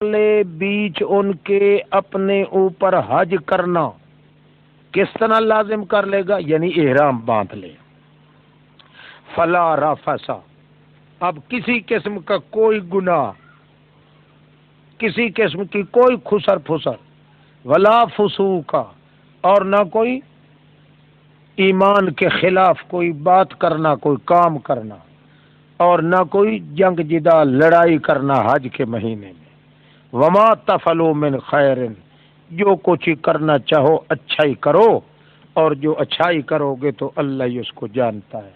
لے بیچ ان کے اپنے اوپر حج کرنا کس طرح لازم کر لے گا، یعنی احرام باندھ لے. فلا رفث، اب کسی قسم کا کوئی گناہ، کسی قسم کی کوئی خسر پھسر، ولا فسوق، اور نہ کوئی ایمان کے خلاف کوئی بات کرنا، کوئی کام کرنا، اور نہ کوئی جنگ جدال لڑائی کرنا حج کے مہینے میں. وما تفعلوا من خیر، جو کچھ ہی کرنا چاہو اچھائی کرو، اور جو اچھائی کرو گے تو اللہ ہی اس کو جانتا ہے.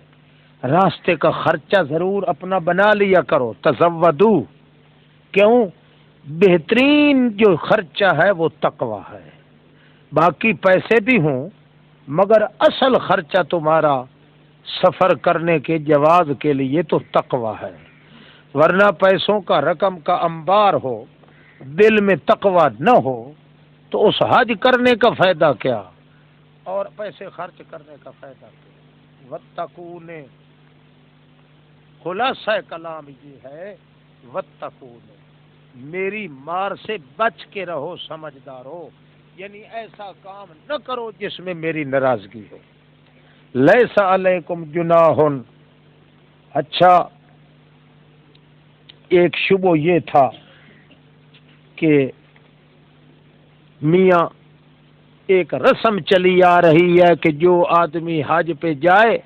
راستے کا خرچہ ضرور اپنا بنا لیا کرو. تزودوا، کیوں؟ بہترین جو خرچہ ہے وہ تقوی ہے. باقی پیسے بھی ہوں مگر اصل خرچہ تمہارا سفر کرنے کے جواز کے لیے تو تقوی ہے. ورنہ پیسوں کا رقم کا انبار ہو، دل میں تقوی نہ ہو تو اس حج کرنے کا فائدہ کیا اور پیسے خرچ کرنے کا فائدہ کیا. واتقون، خلاصہ کلام یہ ہے، واتقون، میری مار سے بچ کے رہو سمجھدارو، یعنی ایسا کام نہ کرو جس میں میری ناراضگی ہو. لیس علیکم جناح، اچھا ایک شبہ یہ تھا کہ میاں ایک رسم چلی آ رہی ہے کہ جو آدمی حج پہ جائے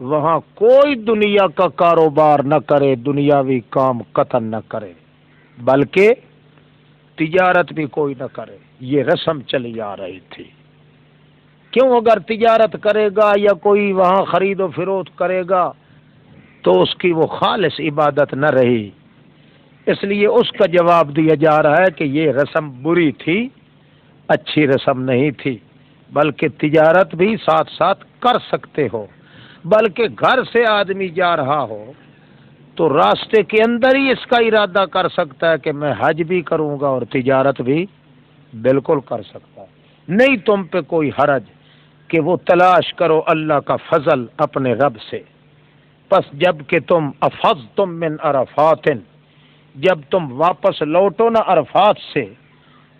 وہاں کوئی دنیا کا کاروبار نہ کرے، دنیاوی کام قطع نہ کرے، بلکہ تجارت بھی کوئی نہ کرے. یہ رسم چلی آ رہی تھی. کیوں؟ اگر تجارت کرے گا یا کوئی وہاں خرید و فروخت کرے گا تو اس کی وہ خالص عبادت نہ رہی. اس لیے اس کا جواب دیا جا رہا ہے کہ یہ رسم بری تھی، اچھی رسم نہیں تھی، بلکہ تجارت بھی ساتھ ساتھ کر سکتے ہو. بلکہ گھر سے آدمی جا رہا ہو تو راستے کے اندر ہی اس کا ارادہ کر سکتا ہے کہ میں حج بھی کروں گا اور تجارت بھی بالکل کر سکتا ہے. نہیں تم پہ کوئی حرج کہ وہ تلاش کرو اللہ کا فضل اپنے رب سے. پس جب کہ تم افضتم من عرفات، جب تم واپس لوٹو نا عرفات سے،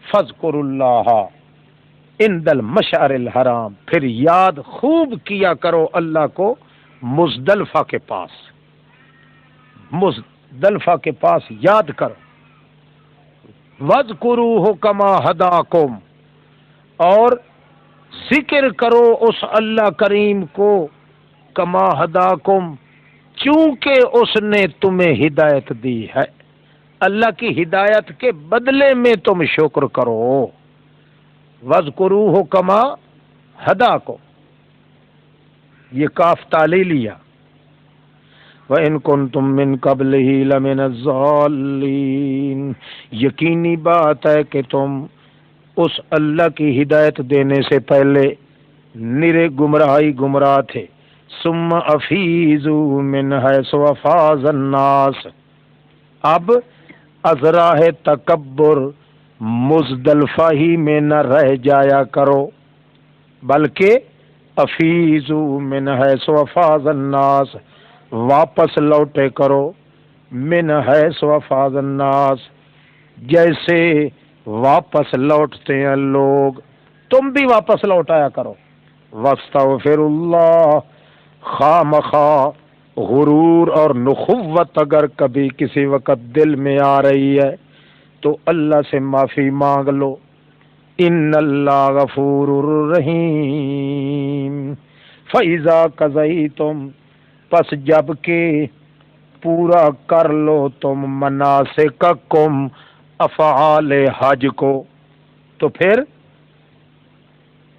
فاذکروا اللہ عند المشعر الحرام، پھر یاد خوب کیا کرو اللہ کو مزدلفہ کے پاس. مزدلفہ کے پاس یاد کرو. وَاذْكُرُوهُ كَمَا هَدَاكُمْ، اور ذکر کرو اس اللہ کریم کو، کما ہداکم، چونکہ اس نے تمہیں ہدایت دی ہے. اللہ کی ہدایت کے بدلے میں تم شکر کرو. وَاذْكُرُوهُ كَمَا هَدَاكُمْ، یہ کاف تعلیلیہ. وَإِن كُنتُم مِّن قَبْلِهِ لَمِنَ الضَّالِّينَ، یقینی بات ہے کہ تم اس اللہ کی ہدایت دینے سے پہلے نرے گمراہ تھے. ثم افیضوا من حیث افاض الناس، اب از راہ تکبر مزدلفہ ہی میں نہ رہ جایا کرو، بلکہ افیضوا من حیث افاض الناس، واپس لوٹے کرو، من حیث افاض الناس، جیسے واپس لوٹتے ہیں لوگ، تم بھی واپس لوٹایا کرو. واستغفر اللہ، خواہ غرور اور نخوت اگر کبھی کسی وقت دل میں آ رہی ہے تو اللہ سے معافی مانگ لو. ان اللہ غفور رحیم. فَإِذَا قَضَيْتُمْ، پس جب کہ پورا کر لو تم مناسککم، افعال حج کو، تو پھر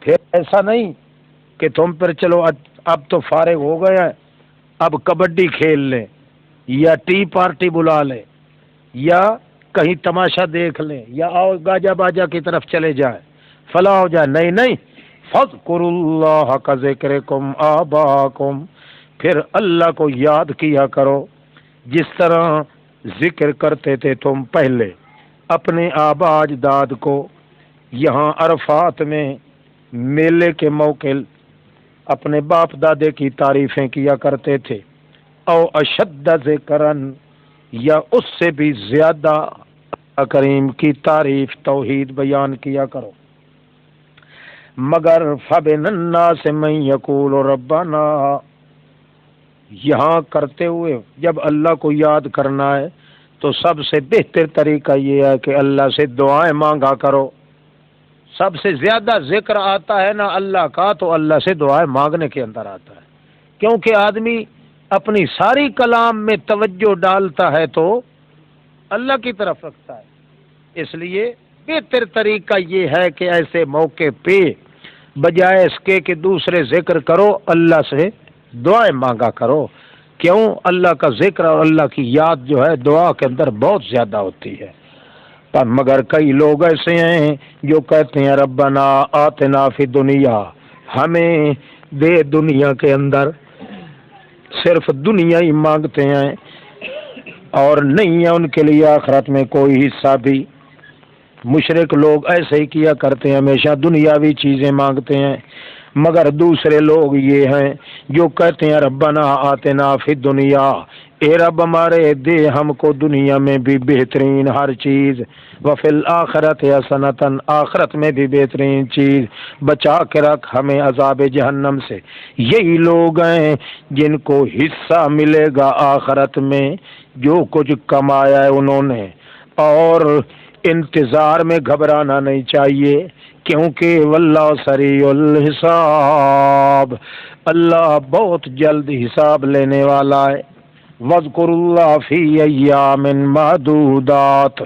ایسا نہیں کہ تم پھر چلو اب تو فارغ ہو گیا ہے، اب کبڈی کھیل لیں یا ٹی پارٹی بلا لیں یا کہیں تماشا دیکھ لیں یا آؤ گاجا باجا کی طرف چلے جائیں، فلاں ہو جائے. نہیں، فاذکروا اللہ کذکرکم آباءکم، پھر اللہ کو یاد کیا کرو جس طرح ذکر کرتے تھے تم پہلے اپنے آبا اجداد کو. یہاں عرفات میں میلے کے موقع اپنے باپ دادے کی تعریفیں کیا کرتے تھے. او اشد ذکرن، یا اس سے بھی زیادہ کریم کی تعریف توحید بیان کیا کرو. مگر فَمِنَ النَّاسِ مَن يَقُولُ رَبَّنَا، یہاں کرتے ہوئے جب اللہ کو یاد کرنا ہے تو سب سے بہتر طریقہ یہ ہے کہ اللہ سے دعائیں مانگا کرو. سب سے زیادہ ذکر آتا ہے نا اللہ کا تو اللہ سے دعائیں مانگنے کے اندر آتا ہے، کیونکہ آدمی اپنی ساری کلام میں توجہ ڈالتا ہے تو اللہ کی طرف رکھتا ہے. اس لیے بہتر طریقہ یہ ہے کہ ایسے موقع پہ بجائے اس کے کہ دوسرے ذکر کرو، اللہ سے دعائیں مانگا کرو. کیوں؟ اللہ کا ذکر اور اللہ کی یاد جو ہے دعا کے اندر بہت زیادہ ہوتی ہے. پر مگر کئی لوگ ایسے ہیں جو کہتے ہیں ربنا آتنا فی دنیا، ہمیں دے دنیا کے اندر، صرف دنیا ہی مانگتے ہیں اور نہیں ہے ان کے لیے آخرت میں کوئی حصہ بھی. مشرک لوگ ایسے ہی کیا کرتے ہیں، ہمیشہ دنیاوی چیزیں مانگتے ہیں. مگر دوسرے لوگ یہ ہیں جو کہتے ہیں ربنا آتنا فی دنیا، اے رب ہمارے دے ہم کو دنیا میں بھی بہترین ہر چیز، وفی الآخرت حسنۃ، آخرت میں بھی بہترین چیز، بچا کے رکھ ہمیں عذاب جہنم سے. یہی لوگ ہیں جن کو حصہ ملے گا آخرت میں جو کچھ کمایا ہے انہوں نے. اور انتظار میں گھبرانا نہیں چاہیے، کیونکہ واللہ سریع الحساب، اللہ بہت جلد حساب لینے والا ہے. وَاذْكُرُوا اللَّهَ فِي أَيَّامٍ مَّعْدُودَاتٍ،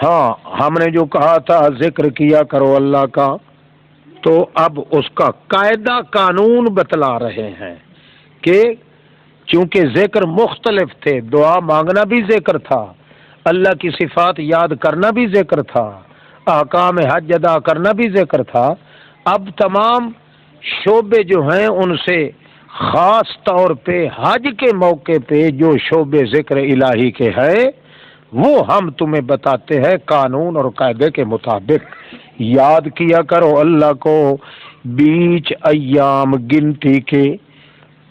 ہاں ہم نے جو کہا تھا ذکر کیا کرو اللہ کا، تو اب اس کا قاعدہ قانون بتلا رہے ہیں کہ چونکہ ذکر مختلف تھے، دعا مانگنا بھی ذکر تھا، اللہ کی صفات یاد کرنا بھی ذکر تھا، احکام حج ادا کرنا بھی ذکر تھا. اب تمام شعبے جو ہیں ان سے خاص طور پہ حج کے موقع پہ جو شعبے ذکر الہی کے ہیں وہ ہم تمہیں بتاتے ہیں قانون اور قاعدے کے مطابق. یاد کیا کرو اللہ کو بیچ ایام گنتی کے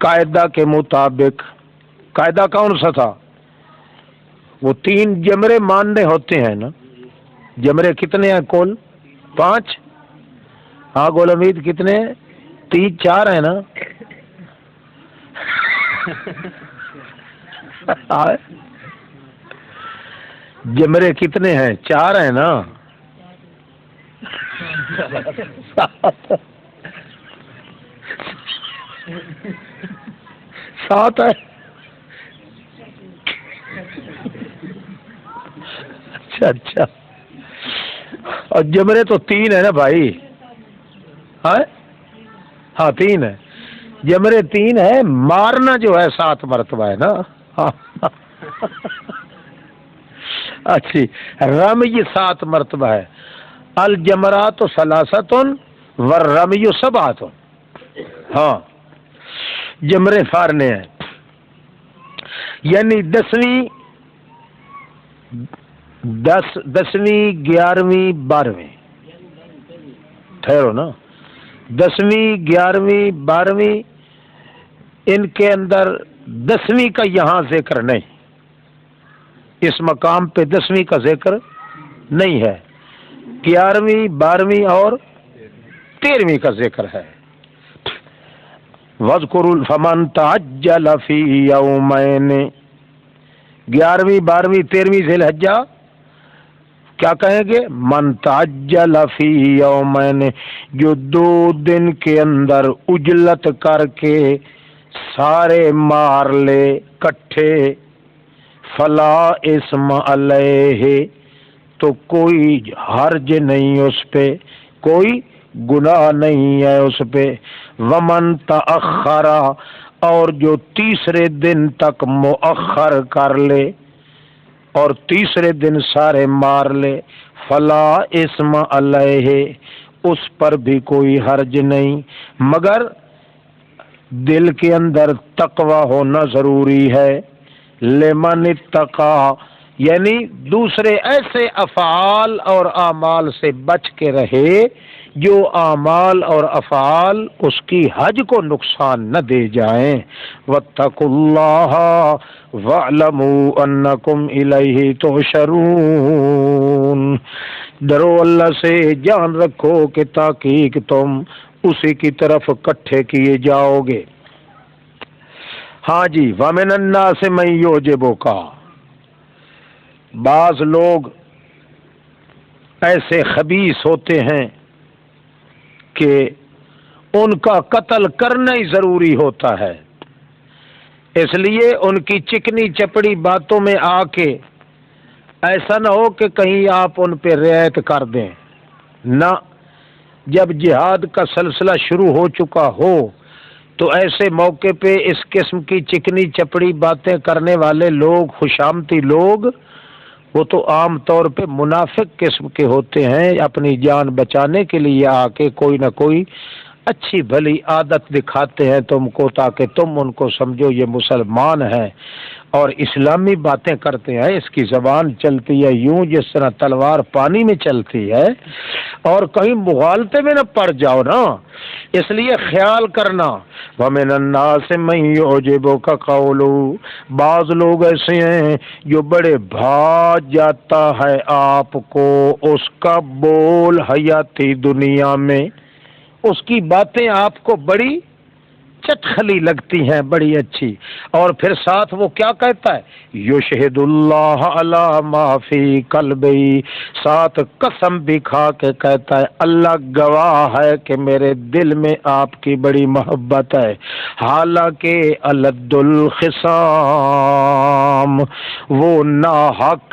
قاعدہ کے مطابق. قاعدہ کون سا تھا؟ وہ 3 جمرے ماننے ہوتے ہیں نا. جمرے کتنے ہیں کل؟ 5. ہاں گول امید کتنے ہیں؟ 3 4 ہیں نا. جمرے کتنے ہیں؟ 4 ہیں نا. 7 ہے. اچھا اور جمرے تو 3 ہے نا بھائی. ہاں 3 ہے. جمرے 3 ہے، مارنا جو ہے 7 مرتبہ ہے نا. اچھی رمی 7 مرتبہ ہے. الجمرات ثلاثۃ والرمی 7. ہاں جمرے فارنے ہیں، یعنی 10ویں 11ویں 12ویں، ٹھہرو نا، 10ویں 11ویں 12ویں ان کے اندر 10ویں کا یہاں ذکر نہیں، اس مقام پہ 10ویں کا ذکر نہیں ہے. 11ویں 12ویں اور 13ویں کا ذکر ہے. وَاذْكُرُوا فَمَن تَعَجَّلَ فِي يَوْمَيْنِ، 11ویں 12ویں 13ویں ذی الحجہ کیا کہیں گے؟ من تعجل فی یومین، جو 2 دن کے اندر اجلت کر کے سارے مار لے کٹھے، فلا اسم علیہ، تو کوئی حرج نہیں اس پہ، کوئی گناہ نہیں ہے اس پہ. ومن تأخر، اور جو 3 دن تک مؤخر کر لے اور 3 دن سارے مار لے، فلا اسم علیہ، اس پر بھی کوئی حرج نہیں، مگر دل کے اندر تقوی ہونا ضروری ہے. لمن اتقا، یعنی دوسرے ایسے افعال اور اعمال سے بچ کے رہے جو اعمال اور افعال اس کی حج کو نقصان نہ دے جائیں. واتقوا اللہ واعلموا انکم الیہ تحشرون. ڈرو اللہ سے، جان رکھو کہ تحقیق تم اسی کی طرف اکٹھے کیے جاؤ گے. ہاں جی، وَمِنَ النَّاسِ مَن يُعْجِبُكَ. بعض لوگ ایسے خبیث ہوتے ہیں کہ ان کا قتل کرنا ہی ضروری ہوتا ہے، اس لیے ان کی چکنی چپڑی باتوں میں آ کے ایسا نہ ہو کہ کہیں آپ ان پہ رعایت کر دیں. نہ، جب جہاد کا سلسلہ شروع ہو چکا ہو تو ایسے موقع پہ اس قسم کی چکنی چپڑی باتیں کرنے والے لوگ، خوشامتی لوگ، وہ تو عام طور پہ منافق قسم کے ہوتے ہیں. اپنی جان بچانے کے لیے آ کے کوئی نہ کوئی اچھی بھلی عادت دکھاتے ہیں تم کو، تاکہ تم ان کو سمجھو یہ مسلمان ہیں اور اسلامی باتیں کرتے ہیں. اس کی زبان چلتی ہے یوں جس طرح تلوار پانی میں چلتی ہے، اور کہیں مغالطے میں نہ پڑ جاؤ نا، اس لیے خیال کرنا. وَمِنَ النَّاسِ مَن يُعْجِبُكَ قَوْلُهُ. بعض لوگ ایسے ہیں جو بڑے بھا جاتا ہے آپ کو اس کا بول حیاتی دنیا میں، اس کی باتیں آپ کو بڑی چٹخلی لگتی ہیں، بڑی اچھی. اور پھر ساتھ وہ کیا کہتا ہے؟ یشہد اللہ علی ما فی قلبی. ساتھ قسم بھی کھا کے کہتا ہے اللہ گواہ ہے کہ میرے دل میں آپ کی بڑی محبت ہے. حالانکہ الد الخصام، وہ ناحق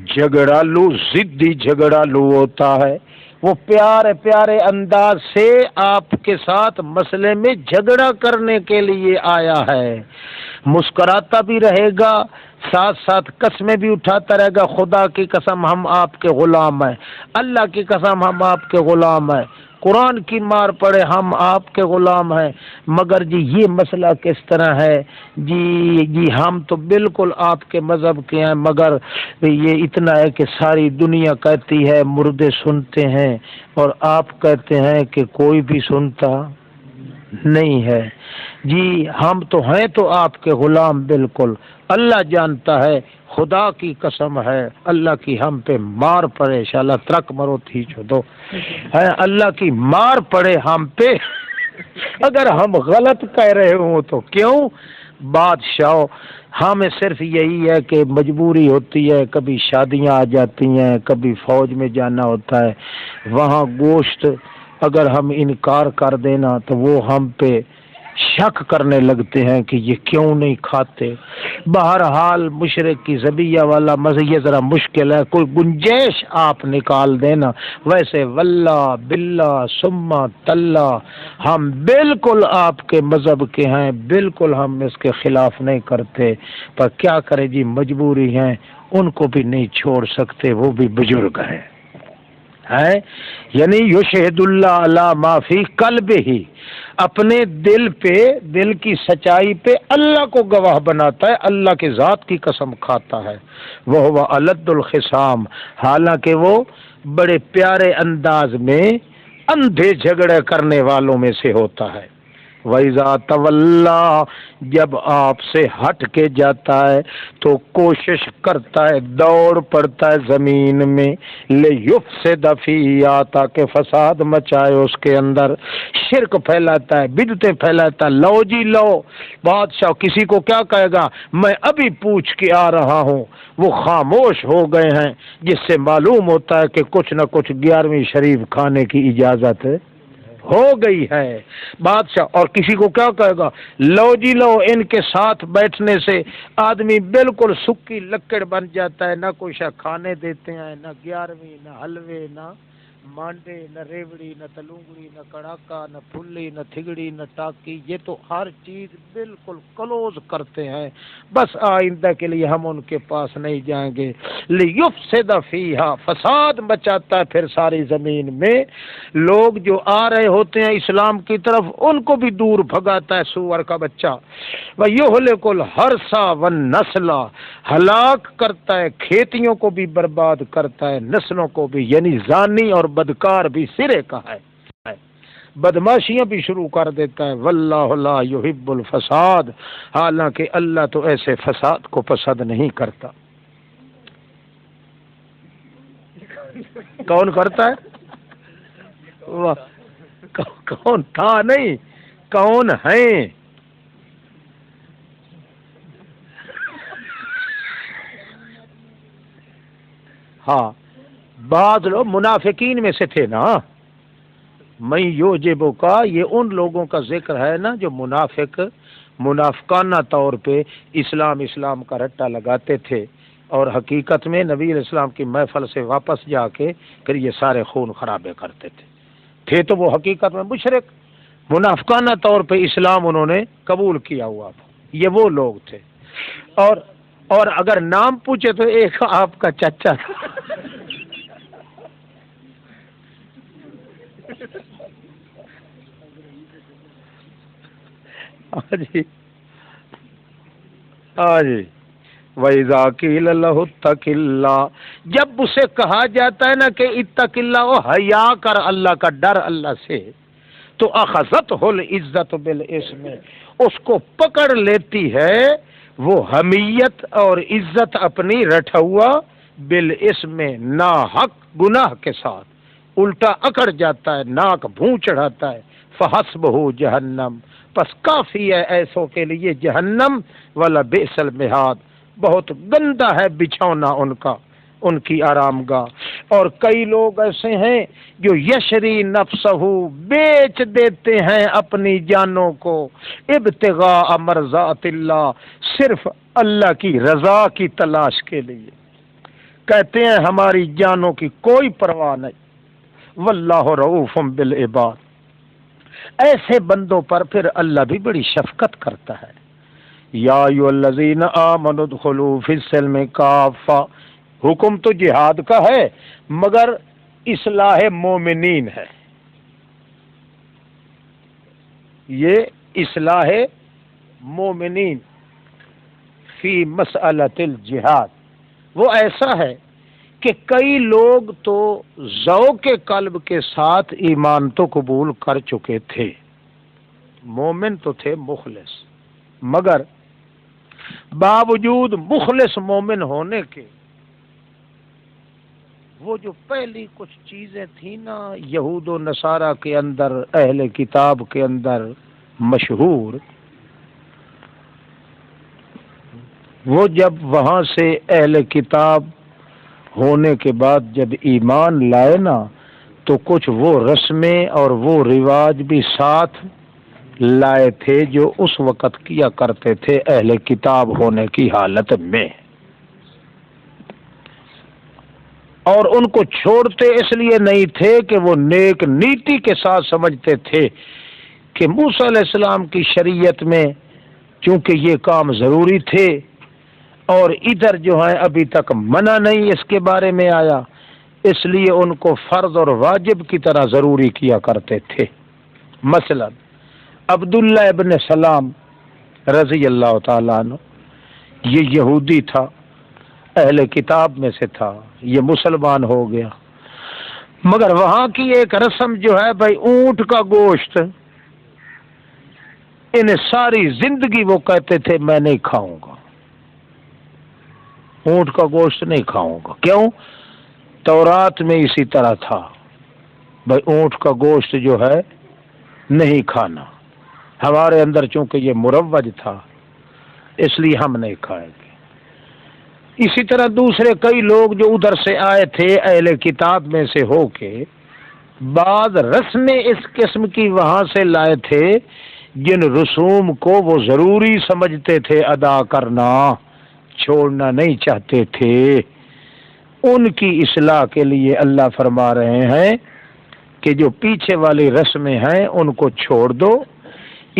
جھگڑالو، ضدی جھگڑالو ہوتا ہے. وہ پیارے پیارے انداز سے آپ کے ساتھ مسئلے میں جھگڑا کرنے کے لیے آیا ہے. مسکراتا بھی رہے گا، ساتھ ساتھ قسمیں بھی اٹھاتا رہے گا. خدا کی قسم ہم آپ کے غلام ہیں، اللہ کی قسم ہم آپ کے غلام ہیں، قرآن کی مار پڑے ہم آپ کے غلام ہیں. مگر جی یہ مسئلہ کس طرح ہے؟ جی ہم تو بالکل آپ کے مذہب کے ہیں، مگر یہ اتنا ہے کہ ساری دنیا کہتی ہے مردے سنتے ہیں، اور آپ کہتے ہیں کہ کوئی بھی سنتا نہیں ہے. جی ہم تو ہیں تو آپ کے غلام بالکل. اللہ جانتا ہے، خدا کی قسم ہے، اللہ کی ہم پہ مار پڑے، انشاءاللہ ترک مرو تھی چھو ہے، اللہ کی مار پڑے ہم پہ اگر ہم غلط کہہ رہے ہوں تو. کیوں بادشاہ؟ ہمیں صرف یہی ہے کہ مجبوری ہوتی ہے، کبھی شادیاں آ جاتی ہیں، کبھی فوج میں جانا ہوتا ہے، وہاں گوشت اگر ہم انکار کر دینا تو وہ ہم پہ شک کرنے لگتے ہیں کہ یہ کیوں نہیں کھاتے. بہرحال مشرق کی ذبیحہ والا یہ ذرا مشکل ہے، کوئی گنجائش آپ نکال دینا. ویسے واللہ باللہ ثم تاللہ ہم بالکل آپ کے مذہب کے ہیں، بالکل ہم اس کے خلاف نہیں کرتے، پر کیا کرے جی مجبوری ہے، ان کو بھی نہیں چھوڑ سکتے، وہ بھی بزرگ ہیں. یعنی یشہد اللہ علی ما فی قلبہ، اپنے دل پہ، دل کی سچائی پہ اللہ کو گواہ بناتا ہے، اللہ کے ذات کی قسم کھاتا ہے. وہ الد الخصام، حالانکہ وہ بڑے پیارے انداز میں اندھے جھگڑے کرنے والوں میں سے ہوتا ہے. وَإِذَا تَوَلَّى، جب آپ سے ہٹ کے جاتا ہے تو کوشش کرتا ہے، دوڑ پڑتا ہے زمین میں، لِيُفْسِدَ فِيهَا، تاکہ فساد مچائے اس کے اندر، شرک پھیلاتا ہے، بدعتیں پھیلاتا ہے. لو جی لو، بادشاہ کسی کو کیا کہے گا میں ابھی پوچھ کے آ رہا ہوں، وہ خاموش ہو گئے ہیں، جس سے معلوم ہوتا ہے کہ کچھ نہ کچھ 11ویں شریف کھانے کی اجازت ہو گئی ہے. بادشاہ اور کسی کو کیا کہے گا لو جی لو. ان کے ساتھ بیٹھنے سے آدمی بالکل سکی لکڑ بن جاتا ہے، نہ کچھ کھانے دیتے ہیں، نہ 11ویں، نہ حلوے، نہ مانڈے، نہ ریوڑی، نہ تلونگڑی، نہ کڑاکا، نہ پھلی، نہ تھگڑی، نہ ٹاکی. یہ تو ہر چیز بالکل کلوز کرتے ہیں. بس آئندہ کے لیے ہم ان کے پاس نہیں جائیں گے. لیفسد فیہا، فساد مچاتا ہے پھر ساری زمین میں. لوگ جو آ رہے ہوتے ہیں اسلام کی طرف ان کو بھی دور بھگاتا ہے سور کا بچہ. وَيُهْلِكُ الْحَرْثَ وَالنَّسْلَ، ہلاک کرتا ہے، کھیتیوں کو بھی برباد کرتا ہے، نسلوں کو بھی. یعنی زانی اور بدکار بھی سرے کا ہے، بدماشیاں بھی شروع کر دیتا ہے۔ واللہ لا یحب الفساد، حالانکہ اللہ تو ایسے فساد کو پسند نہیں کرتا۔ کون کرتا ہے؟ کون تھا نہیں، کون ہیں؟ ہاں، بعض لوگ منافقین میں سے تھے نا۔ میں یوجبو کا یہ ان لوگوں کا ذکر ہے نا جو منافقانہ طور پہ اسلام کا رٹا لگاتے تھے، اور حقیقت میں نبی علیہ السلام کی محفل سے واپس جا کے پھر یہ سارے خون خرابے کرتے تھے تو وہ حقیقت میں مشرک، منافقانہ طور پہ اسلام انہوں نے قبول کیا ہوا تھا، یہ وہ لوگ تھے۔ اور اگر نام پوچھے تو ایک آپ کا چچا تھا۔ ہاں جی، ہاں جی، وَإِذَا قِيلَ لَهُ اتَّقِ اللَّهَ، جب اسے کہا جاتا ہے نا کہ اتق اللہ، حیا کر اللہ کا، ڈر اللہ سے، تو اخذتہ العزت بالاسم، اس کو پکڑ لیتی ہے وہ حمیت اور عزت اپنی رٹا ہوا بالاسم، ناحق گناہ کے ساتھ الٹا اکڑ جاتا ہے، ناک بھوں چڑھاتا ہے۔ فحسبہ جہنم، پس کافی ہے ایسوں کے لیے جہنم، ولبئس المہاد، بہت گندا ہے بچھونا ان کا، ان کی آرام گاہ۔ اور کئی لوگ ایسے ہیں جو یشری نفسہ، بیچ دیتے ہیں اپنی جانوں کو، ابتغاء مرضات اللہ، صرف اللہ کی رضا کی تلاش کے لیے، کہتے ہیں ہماری جانوں کی کوئی پرواہ نہیں۔ واللہ رؤوف بالعباد، ایسے بندوں پر پھر اللہ بھی بڑی شفقت کرتا ہے۔ یا ایھا الذین آمنوا ادخلوا فی السلم کافہ، حکم تو جہاد کا ہے مگر اصلاح مومنین ہے، یہ اصلاح مومنین فی مسئلۃ الجہاد۔ وہ ایسا ہے کہ کئی لوگ تو ذوق قلب کے ساتھ ایمان تو قبول کر چکے تھے، مومن تو تھے مخلص، مگر باوجود مخلص مومن ہونے کے وہ جو پہلی کچھ چیزیں تھیں نا یہود و نصارہ کے اندر، اہل کتاب کے اندر مشہور، وہ جب وہاں سے اہل کتاب ہونے کے بعد جب ایمان لائے نا تو کچھ وہ رسمیں اور وہ رواج بھی ساتھ لائے تھے جو اس وقت کیا کرتے تھے اہل کتاب ہونے کی حالت میں، اور ان کو چھوڑتے اس لیے نہیں تھے کہ وہ نیک نیتی کے ساتھ سمجھتے تھے کہ موسیٰ علیہ السلام کی شریعت میں چونکہ یہ کام ضروری تھے اور ادھر جو ہے ابھی تک منع نہیں اس کے بارے میں آیا، اس لیے ان کو فرض اور واجب کی طرح ضروری کیا کرتے تھے۔ مثلا عبداللہ ابن سلام رضی اللہ تعالیٰ عنہ، یہ یہودی تھا، اہل کتاب میں سے تھا، یہ مسلمان ہو گیا، مگر وہاں کی ایک رسم جو ہے بھائی اونٹ کا گوشت، انہیں ساری زندگی وہ کہتے تھے میں نہیں کھاؤں گا، اونٹ کا گوشت نہیں کھاؤں گا۔ کیوں؟ تورات میں اسی طرح تھا بھائی اونٹ کا گوشت جو ہے نہیں کھانا، ہمارے اندر چونکہ یہ مروج تھا اس لیے ہم نہیں کھائیں گے۔ اسی طرح دوسرے کئی لوگ جو ادھر سے آئے تھے اہل کتاب میں سے ہو کے، بعض رسمیں اس قسم کی وہاں سے لائے تھے جن رسوم کو وہ ضروری سمجھتے تھے ادا کرنا، چھوڑنا نہیں چاہتے تھے۔ ان کی اصلاح کے لیے اللہ فرما رہے ہیں کہ جو پیچھے والی رسمیں ہیں ان کو چھوڑ دو،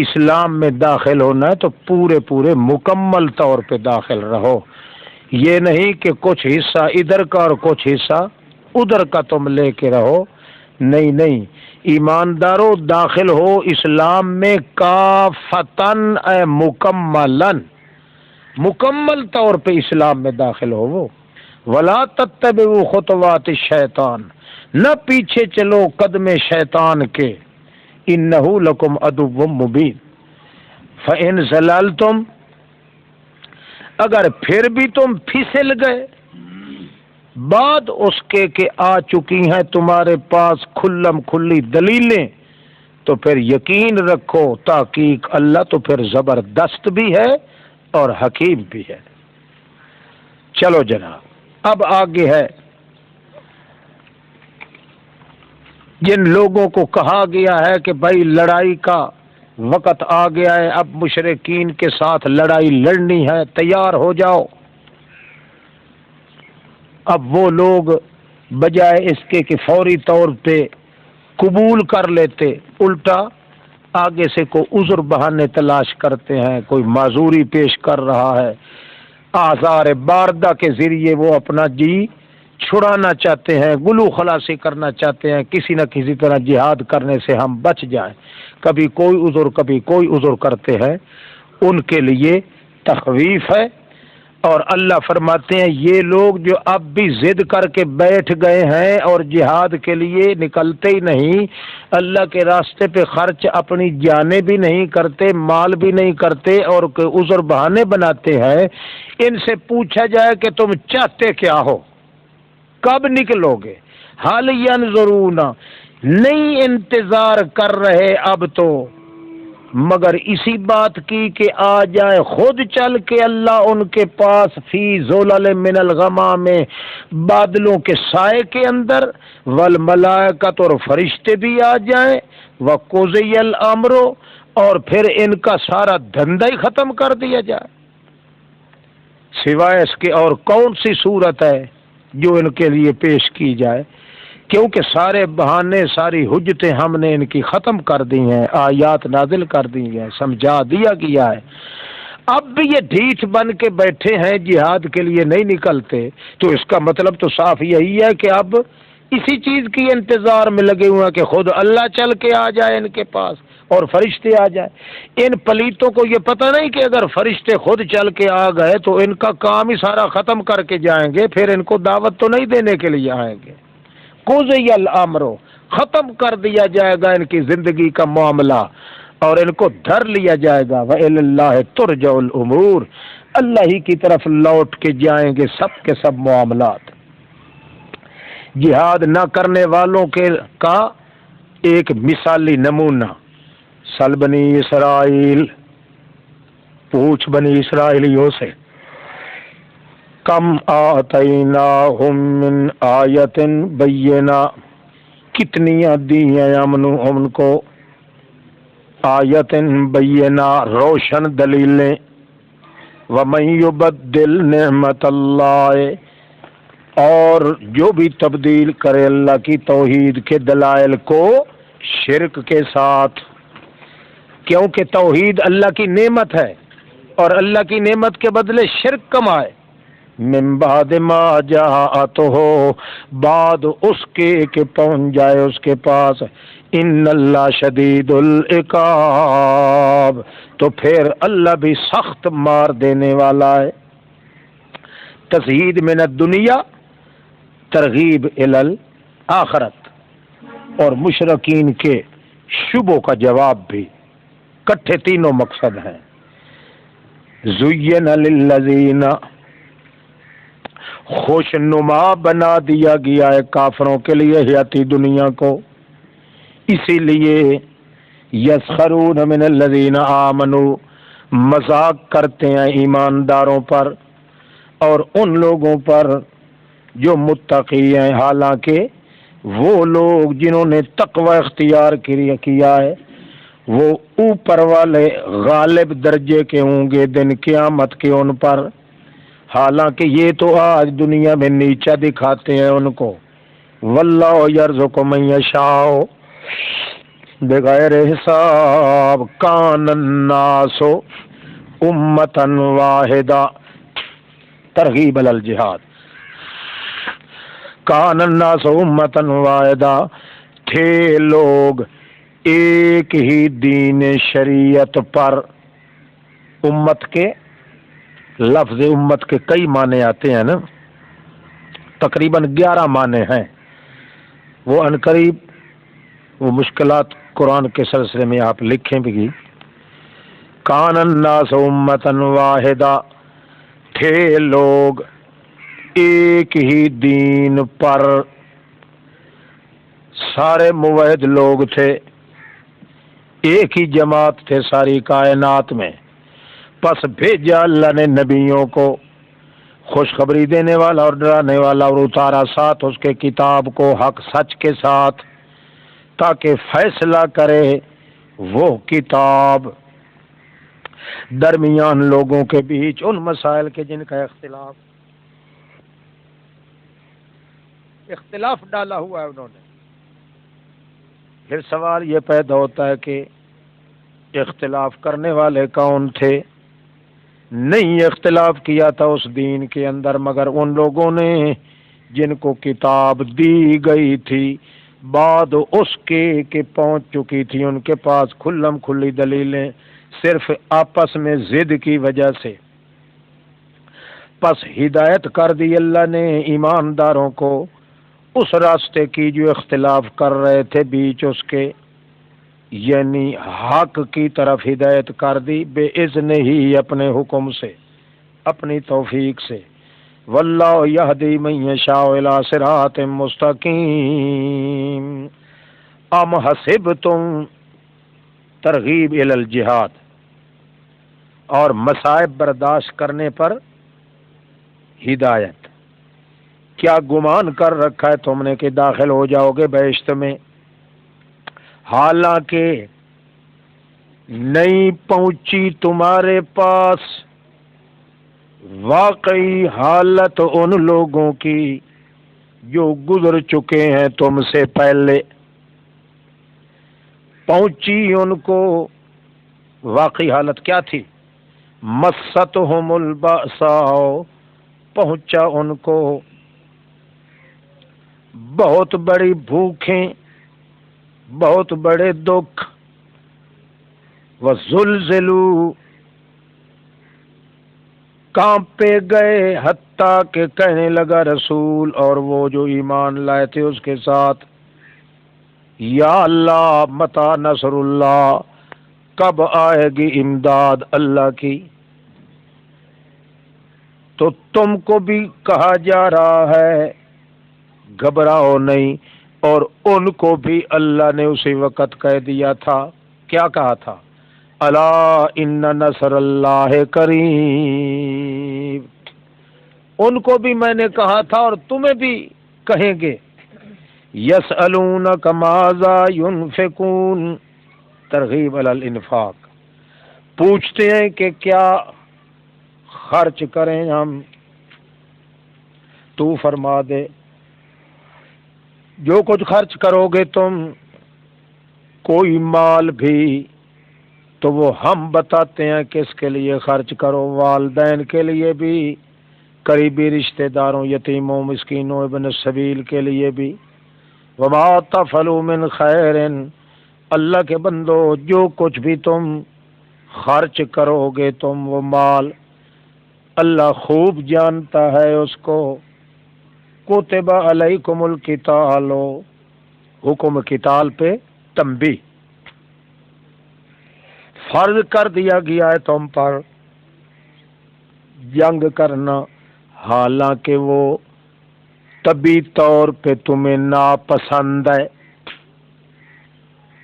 اسلام میں داخل ہونا ہے تو پورے مکمل طور پہ داخل رہو، یہ نہیں کہ کچھ حصہ ادھر کا اور کچھ حصہ ادھر کا تم لے کے رہو، نہیں، ایماندارو داخل ہو اسلام میں کافتن مکمل طور پہ اسلام میں داخل ہو وہ، ولا تتبعوا خطوات الشیطان، نہ پیچھے چلو قدم شیطان کے، انہ لکم عدو مبین، فإن زللتم، اگر پھر بھی تم پھسل گئے بعد اس کے کہ آ چکی ہیں تمہارے پاس کھلم کھلی دلیلیں، تو پھر یقین رکھو تحقیق اللہ تو پھر زبردست بھی ہے اور حکیم بھی ہے۔ چلو جناب، اب آگے ہے جن لوگوں کو کہا گیا ہے کہ بھائی لڑائی کا وقت آ گیا ہے، اب مشرکین کے ساتھ لڑائی لڑنی ہے، تیار ہو جاؤ۔ اب وہ لوگ بجائے اس کے کہ فوری طور پہ قبول کر لیتے، الٹا آگے سے کوئی عذر بہانے تلاش کرتے ہیں، کوئی معذوری پیش کر رہا ہے، آثار باردہ کے ذریعے وہ اپنا جی چھڑانا چاہتے ہیں، گلو خلاصی کرنا چاہتے ہیں، کسی نہ کسی طرح جہاد کرنے سے ہم بچ جائیں، کبھی کوئی عذر کرتے ہیں، ان کے لیے تخویف ہے۔ اور اللہ فرماتے ہیں یہ لوگ جو اب بھی ضد کر کے بیٹھ گئے ہیں اور جہاد کے لیے نکلتے ہی نہیں، اللہ کے راستے پہ خرچ اپنی جانیں بھی نہیں کرتے، مال بھی نہیں کرتے، اور عذر بہانے بناتے ہیں، ان سے پوچھا جائے کہ تم چاہتے کیا ہو، کب نکلو گے؟ حال ینظرون، نہیں انتظار کر رہے اب تو مگر اسی بات کی کہ آ جائے خود چل کے اللہ ان کے پاس، فی ظلل من الغمام، بادلوں کے سائے کے اندر، والملائکۃ، اور فرشتے بھی آ جائیں، وقضی الامر، اور پھر ان کا سارا دھندا ہی ختم کر دیا جائے۔ سوائے اس کے اور کون سی صورت ہے جو ان کے لیے پیش کی جائے؟ کیونکہ سارے بہانے، ساری حجتیں ہم نے ان کی ختم کر دی ہیں، آیات نازل کر دی ہیں، سمجھا دیا گیا ہے، اب بھی یہ ڈھیٹ بن کے بیٹھے ہیں، جہاد کے لیے نہیں نکلتے، تو اس کا مطلب تو صاف یہی ہے کہ اب اسی چیز کی انتظار میں لگے ہوئے ہیں کہ خود اللہ چل کے آ جائے ان کے پاس اور فرشتے آ جائیں۔ ان پلیتوں کو یہ پتہ نہیں کہ اگر فرشتے خود چل کے آ گئے تو ان کا کام ہی سارا ختم کر کے جائیں گے، پھر ان کو دعوت تو نہیں دینے کے لیے آئیں گے۔ قضی الامر، ختم کر دیا جائے گا ان کی زندگی کا معاملہ اور ان کو دھر لیا جائے گا۔ وَإِلَى اللَّهِ تُرْجَعُ الْأُمُورُ، اللہ ہی کی طرف لوٹ کے جائیں گے سب کے سب معاملات۔ جہاد نہ کرنے والوں کے کا ایک مثالی نمونہ، سل بنی اسرائیل، پوچھ بنی اسرائیلیوں سے، کم آتیناہم من آیت بینہ، کتنیاں دی ہیں ہم کو آیت بینہ، روشن دلیلیں، ومن یبدل نعمت اللہ، اور جو بھی تبدیل کرے اللہ کی توحید کے دلائل کو شرک کے ساتھ، کیونکہ توحید اللہ کی نعمت ہے اور اللہ کی نعمت کے بدلے شرک کمائے، من بعد ما جاءتہ، بعد اس کے کہ پہنچ جائے اس کے پاس، ان اللہ شدید العقاب، تو پھر اللہ بھی سخت مار دینے والا ہے۔ تزہید من الدنیا، ترغیب الی الآخرت، اور مشرکین کے شبوں کا جواب بھی، کٹھے تینوں مقصد ہیں۔ زین للذین، خوش نما بنا دیا گیا ہے کافروں کے لیے حیاتی دنیا کو، اسی لیے یسخرون من الذین آمنوا، مذاق کرتے ہیں ایمانداروں پر اور ان لوگوں پر جو متقی ہیں، حالانکہ وہ لوگ جنہوں نے تقوی اختیار کیا ہے وہ اوپر والے غالب درجے کے ہوں گے دن قیامت کے ان پر، حالانکہ یہ تو آج دنیا میں نیچا دکھاتے ہیں ان کو۔ واللہ یرزق من یشاء بغیر حساب، کان الناس امتا واحدہ، ترغیب علی الجہاد، کان الناس امتا واحدہ، تھے لوگ ایک ہی دین شریعت پر۔ امت کے لفظ امت کے کئی معنی آتے ہیں نا، تقریباً 11 معنی ہیں، وہ عنقریب وہ مشکلات قرآن کے سلسلے میں آپ لکھیں بھی. کان الناس امتا واحدہ، تھے لوگ ایک ہی دین پر، سارے موحد لوگ تھے، ایک ہی جماعت تھے ساری کائنات میں. پس بھیجا اللہ نے نبیوں کو خوشخبری دینے والا اور ڈرانے والا، اور اتارا ساتھ اس کے کتاب کو حق سچ کے ساتھ، تاکہ فیصلہ کرے وہ کتاب درمیان لوگوں کے بیچ ان مسائل کے جن کا اختلاف ڈالا ہوا ہے انہوں نے. پھر سوال یہ پیدا ہوتا ہے کہ اختلاف کرنے والے کون تھے؟ نہیں اختلاف کیا تھا اس دین کے اندر مگر ان لوگوں نے جن کو کتاب دی گئی تھی بعد اس کے کہ پہنچ چکی تھی ان کے پاس کھلم کھلی دلیلیں، صرف آپس میں ضد کی وجہ سے. پس ہدایت کر دی اللہ نے ایمانداروں کو اس راستے کی جو اختلاف کر رہے تھے بیچ اس کے، یعنی حق کی طرف ہدایت کر دی بے اذن ہی، اپنے حکم سے، اپنی توفیق سے. واللہ یہدی من یشاء الی صراط مستقیم. ام حسبتم، ترغیب الی الجہاد اور مصائب برداشت کرنے پر ہدایت. کیا گمان کر رکھا ہے تم نے کہ داخل ہو جاؤ گے بہشت میں، حالانکہ نہیں پہنچی تمہارے پاس واقعی حالت ان لوگوں کی جو گزر چکے ہیں تم سے پہلے. پہنچی ان کو واقعی حالت کیا تھی؟ مستہم البأساء، پہنچا ان کو بہت بڑی بھوکیں، بہت بڑے دکھ. وزلزلوا، کانپے گئے، حتیٰ کہ کہنے لگا رسول اور وہ جو ایمان لائے تھے اس کے ساتھ، یا اللہ متی نصر اللہ، کب آئے گی امداد اللہ کی. تو تم کو بھی کہا جا رہا ہے گھبراؤ نہیں، اور ان کو بھی اللہ نے اسی وقت کہہ دیا تھا. کیا کہا تھا؟ الا ان نصر اللہ قریب. ان کو بھی میں نے کہا تھا اور تمہیں بھی کہیں گے. یسألونک ماذا ينفقون، ترغیب علی الانفاق، پوچھتے ہیں کہ کیا خرچ کریں ہم. تو فرما دے جو کچھ خرچ کرو گے تم، کوئی مال بھی، تو وہ ہم بتاتے ہیں کس کے لیے خرچ کرو. والدین کے لیے بھی، قریبی رشتہ داروں، یتیموں، مسکینوں، ابن السبیل کے لیے بھی. وما تفعلوا من خیر، اللہ کے بندو جو کچھ بھی تم خرچ کرو گے تم وہ مال، اللہ خوب جانتا ہے اس کو. کتب علیکم القتال، حکم قتال پہ تنبیہ، فرض کر دیا گیا ہے تم پر جنگ کرنا، حالانکہ وہ طبی طور پہ تمہیں ناپسند ہے.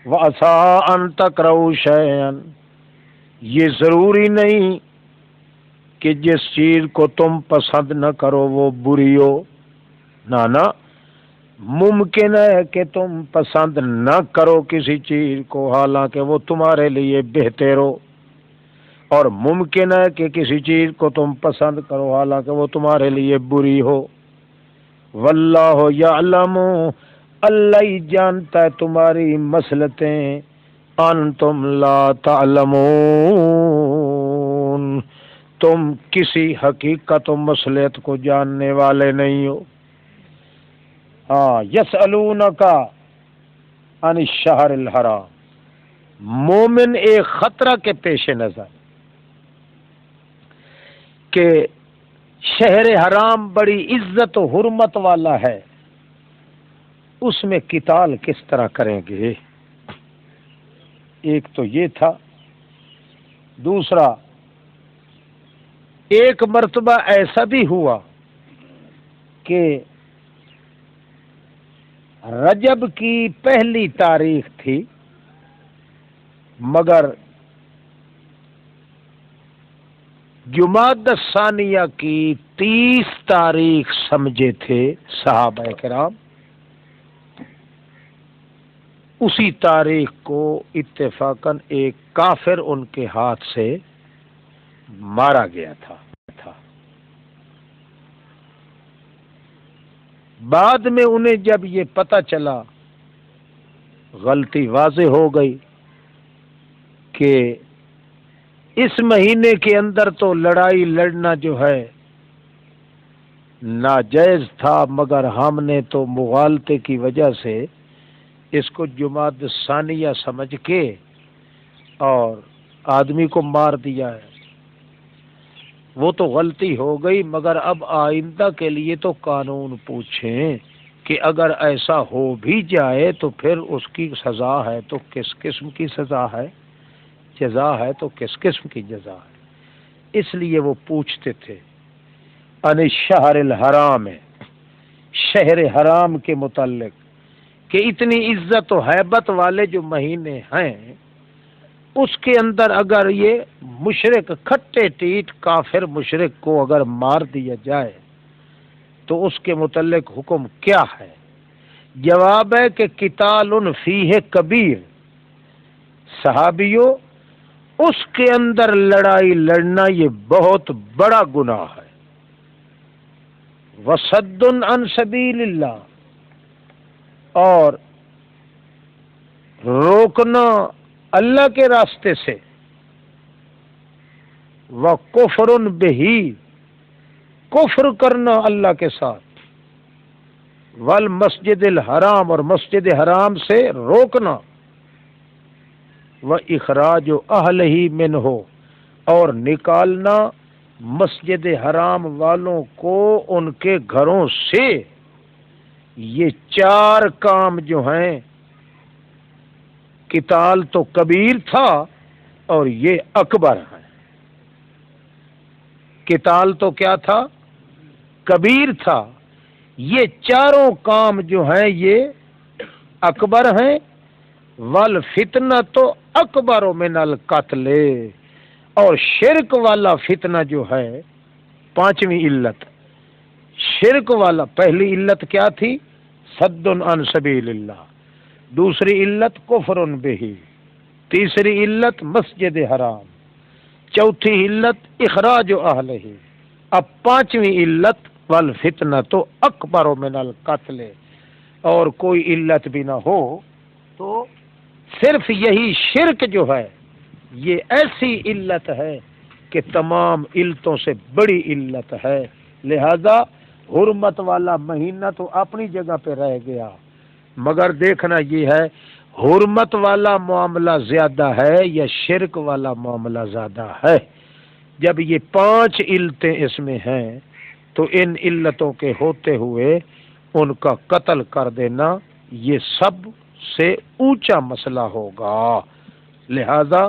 وَعَسَىٰ أَن تَكْرَهُوا شَيْئًا، یہ ضروری نہیں کہ جس چیز کو تم پسند نہ کرو وہ بری ہو. نہ ممکن ہے کہ تم پسند نہ کرو کسی چیز کو حالانکہ وہ تمہارے لیے بہتر ہو، اور ممکن ہے کہ کسی چیز کو تم پسند کرو حالانکہ وہ تمہارے لیے بری ہو. واللہ یعلم، اللہ ہی جانتا ہے تمہاری مصلحتیں، انتم لا تعلمون، تم کسی حقیقت و مصلحت کو جاننے والے نہیں ہو. ہاں، یسألونک عن الشہر الحرام، مومن ایک خطرہ کے پیش نظر کہ شہر حرام بڑی عزت و حرمت والا ہے، اس میں قتال کس طرح کریں گے؟ ایک تو یہ تھا۔ دوسرا، ایک مرتبہ ایسا بھی ہوا کہ رجب کی پہلی تاریخ تھی، مگر جمادی الثانیہ کی 30 تاریخ سمجھے تھے صحابہ کرام۔ اسی تاریخ کو اتفاقاً ایک کافر ان کے ہاتھ سے مارا گیا تھا۔ بعد میں انہیں جب یہ پتہ چلا، غلطی واضح ہو گئی کہ اس مہینے کے اندر تو لڑائی لڑنا جو ہے ناجائز تھا، مگر ہم نے تو مغالطے کی وجہ سے اس کو جمادی الثانیہ سمجھ کے اور آدمی کو مار دیا ہے۔ وہ تو غلطی ہو گئی، مگر اب آئندہ کے لیے تو قانون پوچھیں کہ اگر ایسا ہو بھی جائے تو پھر اس کی سزا ہے تو کس قسم کی سزا ہے، جزا ہے تو کس قسم کی جزا ہے۔ اس لیے وہ پوچھتے تھے ان الشہر الحرام، شہر حرام کے متعلق، کہ اتنی عزت و ہیبت والے جو مہینے ہیں اس کے اندر اگر یہ مشرک کھٹے ٹیٹ کافر مشرک کو اگر مار دیا جائے تو اس کے متعلق حکم کیا ہے؟ جواب ہے کہ قتال فیہ کبیر، صحابیوں اس کے اندر لڑائی لڑنا یہ بہت بڑا گناہ ہے۔ وصد عن سبیل اللہ، اور روکنا اللہ کے راستے سے، وکفر بہ، کفر کرنا اللہ کے ساتھ، والمسجد الحرام، اور مسجد حرام سے روکنا، وَإِخْرَاجُ أَهْلِهِ مِنْهُ، اور نکالنا مسجد حرام والوں کو ان کے گھروں سے۔ یہ 4 کام جو ہیں، قتال تو کبیر تھا اور یہ اکبر ہے۔ قتال تو کیا تھا؟ کبیر تھا۔ یہ چاروں کام جو ہیں یہ اکبر ہیں۔ والفتنہ تو اکبر من القتل، اور شرک والا فتنہ جو ہے، 5ویں علت شرک والا۔ پہلی علت کیا تھی؟ صد عن سبیل اللہ، دوسری علت کفر بہ، تیسری علت مسجد حرام، چوتھی علت اخراج اہلہ، اب 5ویں علت والفتنہ تو اکبر من القتل۔ اور کوئی علت بھی نہ ہو تو صرف یہی شرک جو ہے یہ ایسی علت ہے کہ تمام علتوں سے بڑی علت ہے۔ لہذا حرمت والا مہینہ تو اپنی جگہ پہ رہ گیا، مگر دیکھنا یہ ہے حرمت والا معاملہ زیادہ ہے یا شرک والا معاملہ زیادہ ہے۔ جب یہ 5 علتیں اس میں ہیں تو ان علتوں کے ہوتے ہوئے ان کا قتل کر دینا یہ سب سے اونچا مسئلہ ہوگا۔ لہذا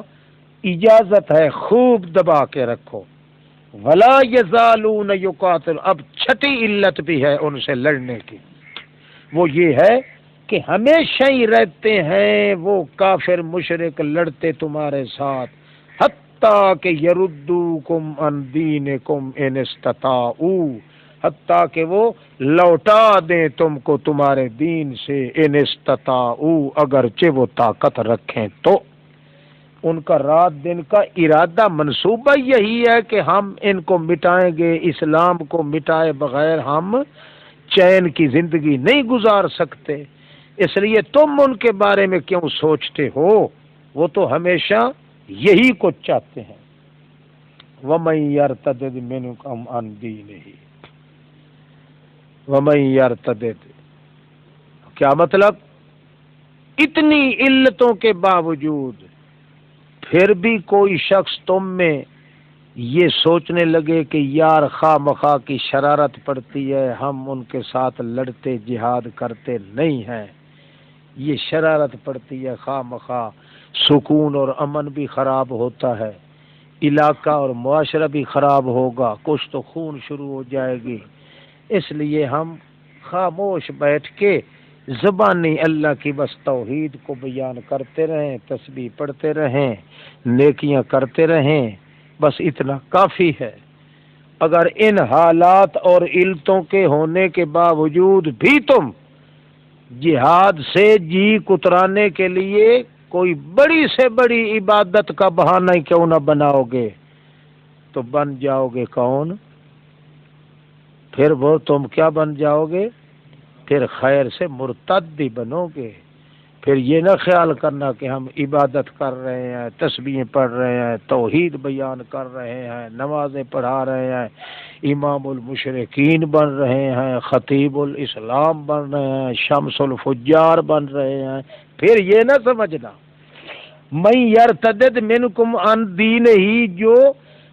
اجازت ہے خوب دبا کے رکھو۔ ولا یزالون یقاتل، اب 6ٹھی علت بھی ہے ان سے لڑنے کی، وہ یہ ہے کہ ہمیشہ ہی رہتے ہیں وہ کافر مشرک لڑتے تمہارے ساتھ، حتیٰ کہ یردوکم عن دینکم ان استطاعوا، حتیٰ کہ وہ لوٹا دیں تم کو تمہارے دین سے، ان استطاعوا، اگرچہ وہ طاقت رکھیں تو۔ ان کا رات دن کا ارادہ منصوبہ یہی ہے کہ ہم ان کو مٹائیں گے، اسلام کو مٹائے بغیر ہم چین کی زندگی نہیں گزار سکتے۔ اس لیے تم ان کے بارے میں کیوں سوچتے ہو؟ وہ تو ہمیشہ یہی کو چاہتے ہیں۔ وَمَن يَرْتَدِدْ مِنْكُمْ عَنْ دِينِهِ، وَمَن يَرْتَدِدْ، کیا مطلب؟ اتنی علتوں کے باوجود پھر بھی کوئی شخص تم میں یہ سوچنے لگے کہ یار خواہ مخواہ کی شرارت پڑتی ہے، ہم ان کے ساتھ لڑتے جہاد کرتے نہیں ہیں، یہ شرارت پڑتی ہے خواہ مخواہ، سکون اور امن بھی خراب ہوتا ہے، علاقہ اور معاشرہ بھی خراب ہوگا، کچھ تو خون شروع ہو جائے گی، اس لیے ہم خاموش بیٹھ کے زبانی اللہ کی بس توحید کو بیان کرتے رہیں، تسبیح پڑھتے رہیں، نیکیاں کرتے رہیں، بس اتنا کافی ہے۔ اگر ان حالات اور علتوں کے ہونے کے باوجود بھی تم جہاد سے جی کترانے کے لیے کوئی بڑی سے بڑی عبادت کا بہانہ کیوں نہ بناؤ گے، تو بن جاؤ گے کون؟ پھر وہ تم کیا بن جاؤ گے؟ پھر خیر سے مرتد بھی بنو گے۔ پھر یہ نہ خیال کرنا کہ ہم عبادت کر رہے ہیں، تسبیحیں پڑھ رہے ہیں، توحید بیان کر رہے ہیں، نمازیں پڑھا رہے ہیں، امام المشرکین بن رہے ہیں، خطیب الاسلام بن رہے ہیں، شمس الفجار بن رہے ہیں۔ پھر یہ نہ سمجھنا من یرتد منکم عن دین ہی، جو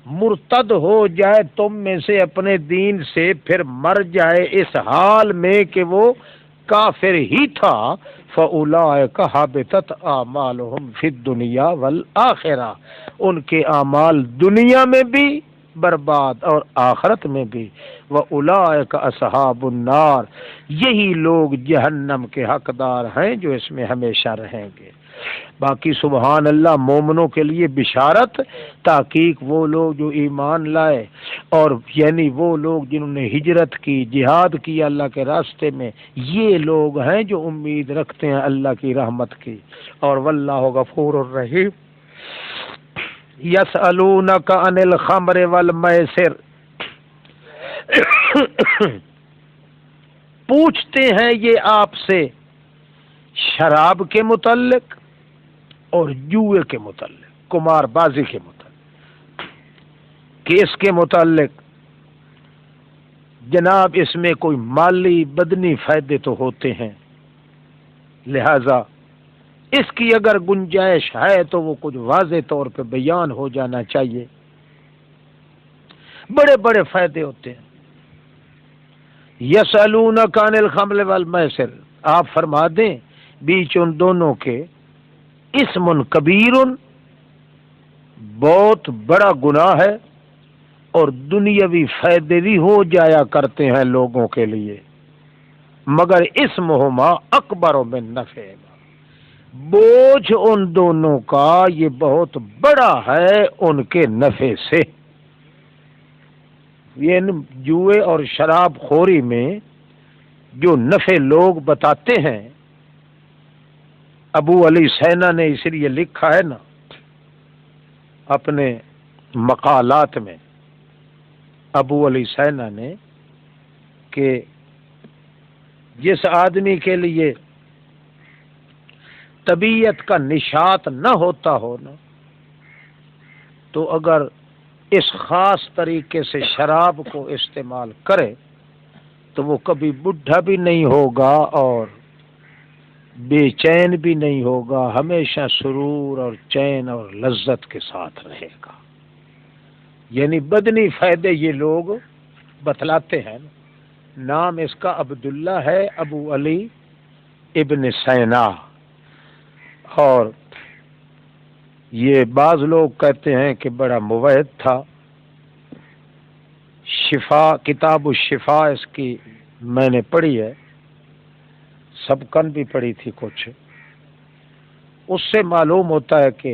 مرتد ہو جائے تم میں سے اپنے دین سے، پھر مر جائے اس حال میں کہ وہ کافر ہی تھا، فَأُولَٰئِكَ حَبِطَتْ أَعْمَالُهُمْ فِي الدُّنْيَا وَالْآخِرَةِ، ان کے اعمال دنیا میں بھی برباد اور آخرت میں بھی۔ وَأُولَٰئِكَ أَصْحَابُ النَّارِ، یہی لوگ جہنم کے حقدار ہیں جو اس میں ہمیشہ رہیں گے۔ باقی سبحان اللہ مومنوں کے لیے بشارت، تحقیق وہ لوگ جو ایمان لائے، اور یعنی وہ لوگ جنہوں نے ہجرت کی، جہاد کیا اللہ کے راستے میں، یہ لوگ ہیں جو امید رکھتے ہیں اللہ کی رحمت کی، اور واللہ غفور الرحیم۔ یسألونک عن الخمر والمیسر، پوچھتے ہیں یہ آپ سے شراب کے متعلق اور جوئے کے متعلق، قمار بازی کے متعلق، کہ اس کے متعلق جناب اس میں کوئی مالی بدنی فائدے تو ہوتے ہیں، لہذا اس کی اگر گنجائش ہے تو وہ کچھ واضح طور پہ بیان ہو جانا چاہیے، بڑے بڑے فائدے ہوتے ہیں۔ یسألونک عن الخمر والمیسر، آپ فرما دیں بیچ ان دونوں کے اسم کبیر، بہت بڑا گناہ ہے، اور دنیاوی فائدے بھی ہو جایا کرتے ہیں لوگوں کے لیے، مگر اسمہما اکبر من نفعہما، بوجھ ان دونوں کا یہ بہت بڑا ہے ان کے نفع سے۔ یہ جوئے اور شراب خوری میں جو نفع لوگ بتاتے ہیں، ابو علی سینا نے اس لیے لکھا ہے نا اپنے مقالات میں، ابو علی سینا نے، کہ جس آدمی کے لیے طبیعت کا نشاط نہ ہوتا ہو نا، تو اگر اس خاص طریقے سے شراب کو استعمال کرے تو وہ کبھی بڈھا بھی نہیں ہوگا اور بے چین بھی نہیں ہوگا، ہمیشہ سرور اور چین اور لذت کے ساتھ رہے گا۔ یعنی بدنی فائدے یہ لوگ بتلاتے ہیں۔ نام اس کا عبداللہ ہے، ابو علی ابن سینا، اور یہ بعض لوگ کہتے ہیں کہ بڑا موحد تھا۔ شفا، کتاب الشفا اس کی میں نے پڑھی ہے، سبقن بھی پڑھی تھی کچھ، اس سے معلوم ہوتا ہے کہ